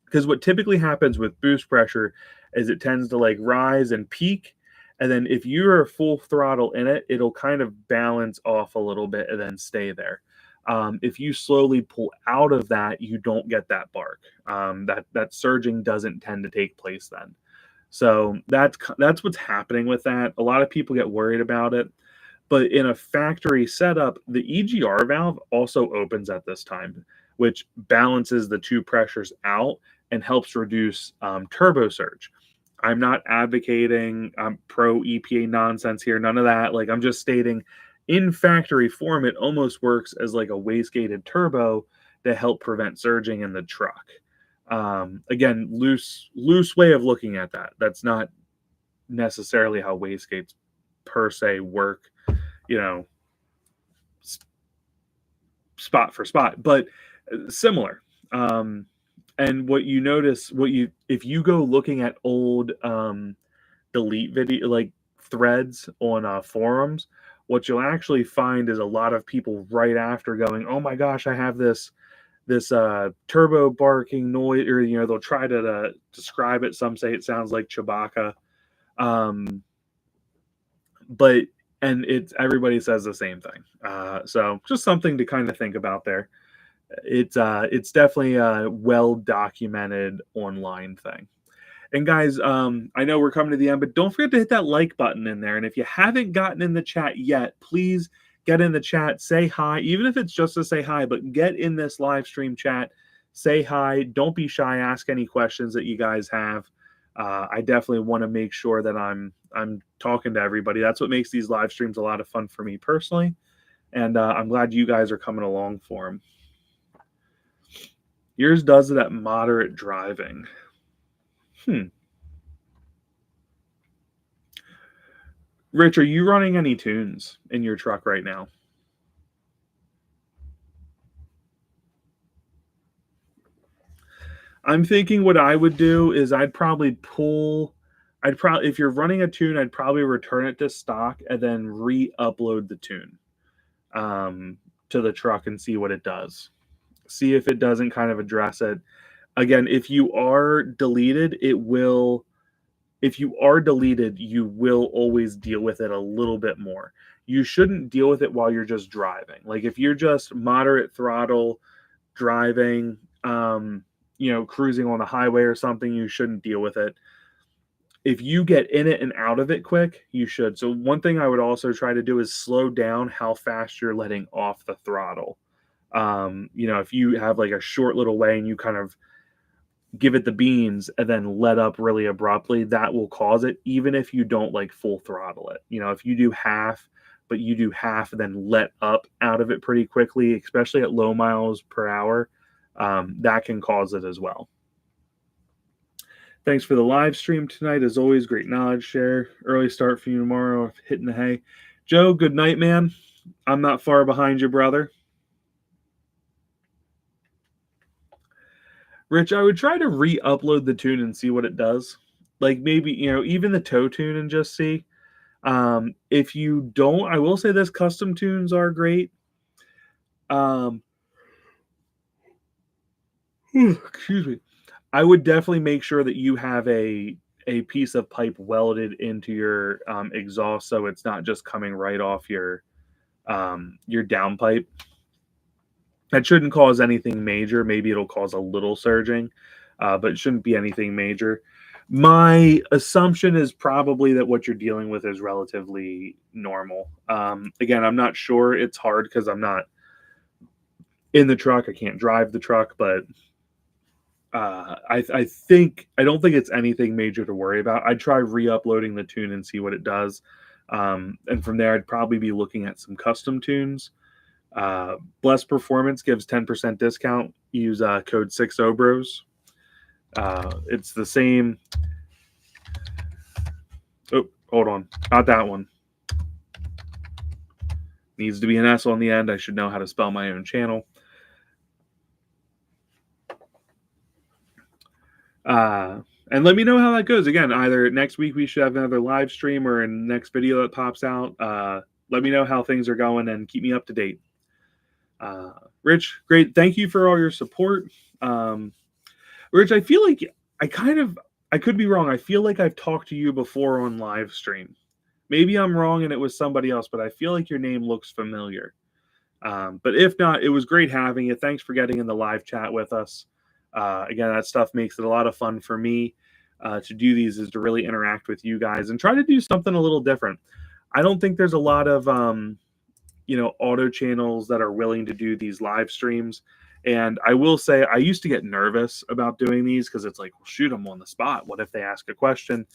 Because what typically happens with boost pressure is it tends to like rise and peak. And then if you're full throttle in it, it'll kind of balance off a little bit and then stay there. If you slowly pull out of that, you don't get that bark. That surging doesn't tend to take place then. So that's what's happening with that. A lot of people get worried about it, but in a factory setup, the EGR valve also opens at this time, which balances the two pressures out and helps reduce turbo surge. I'm not advocating pro EPA nonsense here, none of that. Like I'm just stating in factory form, it almost works as like a wastegated turbo to help prevent surging in the truck. Again, loose way of looking at that. That's not necessarily how wastegates per se work, you know, spot for spot, but similar. And what you notice, if you go looking at old delete video like threads on forums, what you'll actually find is a lot of people right after going, "Oh my gosh, I have this turbo barking noise," or they'll try to describe it. Some say it sounds like Chewbacca, but and everybody says the same thing. So just something to kind of think about there. It's definitely a well documented online thing. And guys, I know we're coming to the end, but don't forget to hit that like button in there. And if you haven't gotten in the chat yet, please get in the chat, say hi, even if it's just to say hi, but get in this live stream chat, say hi. Don't be shy. Ask any questions that you guys have. I definitely want to make sure that I'm talking to everybody. That's what makes these live streams a lot of fun for me personally, and I'm glad you guys are coming along for them. Yours does it at moderate driving. Rich, are you running any tunes in your truck right now? I'm thinking what I would do is if you're running a tune, I'd probably return it to stock and then re-upload the tune to the truck and see what it does. See if it doesn't kind of address it. Again, if you are deleted, you will always deal with it a little bit more. You shouldn't deal with it while you're just driving. Like if you're just moderate throttle driving, cruising on the highway or something, you shouldn't deal with it. If you get in it and out of it quick, you should. So one thing I would also try to do is slow down how fast you're letting off the throttle. If you have like a short little way and you kind of give it the beans and then let up really abruptly, that will cause it, even if you don't like full throttle it. If you do half, but you do half and then let up out of it pretty quickly, especially at low miles per hour, that can cause it as well. Thanks for the live stream tonight. As always, great knowledge share. Early start for you tomorrow, hitting the hay. Joe, good night, man. I'm not far behind you, brother. Rich, I would try to re-upload the tune and see what it does. Like maybe, even the tow tune and just see. If you don't, I will say this, custom tunes are great. Excuse me. I would definitely make sure that you have a piece of pipe welded into your exhaust, so it's not just coming right off your downpipe. That shouldn't cause anything major. Maybe it'll cause a little surging, but it shouldn't be anything major. My assumption is probably that what you're dealing with is relatively normal. Again, I'm not sure. It's hard because I'm not in the truck. I can't drive the truck, but I don't think it's anything major to worry about. I'd try re-uploading the tune and see what it does. And from there, I'd probably be looking at some custom tunes. Bless Performance gives 10% discount. Use code 6OBROS. It's the same. Oh, hold on. Not that one. Needs to be an S on the end. I should know how to spell my own channel. And let me know how that goes. Again, either next week we should have another live stream or in the next video that pops out. Let me know how things are going and keep me up to date. Rich, great. Thank you for all your support. Rich, I feel like I could be wrong. I feel like I've talked to you before on live stream. Maybe I'm wrong and it was somebody else, but I feel like your name looks familiar. But if not, it was great having you. Thanks for getting in the live chat with us. Again, that stuff makes it a lot of fun for me to do these, is to really interact with you guys and try to do something a little different. I don't think there's a lot of auto channels that are willing to do these live streams. And I will say, I used to get nervous about doing these because it's like, well, shoot, I'm on the spot. What if they ask a question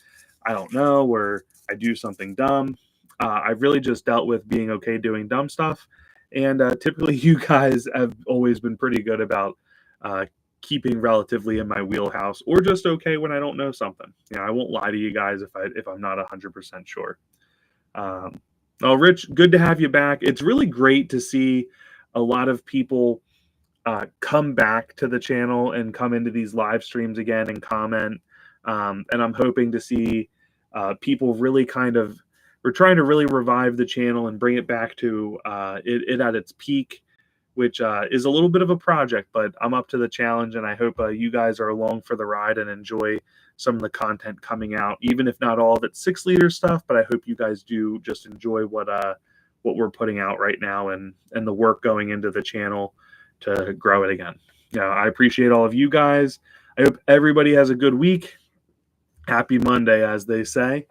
I don't know, or I do something dumb? I've really just dealt with being okay doing dumb stuff. And typically you guys have always been pretty good about keeping relatively in my wheelhouse, or just okay when I don't know something. I won't lie to you guys if I'm not 100% sure. Oh, Rich, good to have you back. It's really great to see a lot of people come back to the channel and come into these live streams again and comment. And I'm hoping to see people really we're trying to really revive the channel and bring it back to it at its peak, which is a little bit of a project, but I'm up to the challenge, and I hope you guys are along for the ride and enjoy some of the content coming out, even if not all of it 6-liter stuff. But I hope you guys do just enjoy what we're putting out right now and the work going into the channel to grow it again. I appreciate all of you guys. I hope everybody has a good week. Happy Monday, as they say.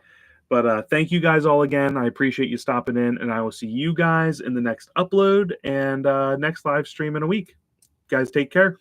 But thank you guys all again. I appreciate you stopping in, and I will see you guys in the next upload and next live stream in a week. Guys, take care.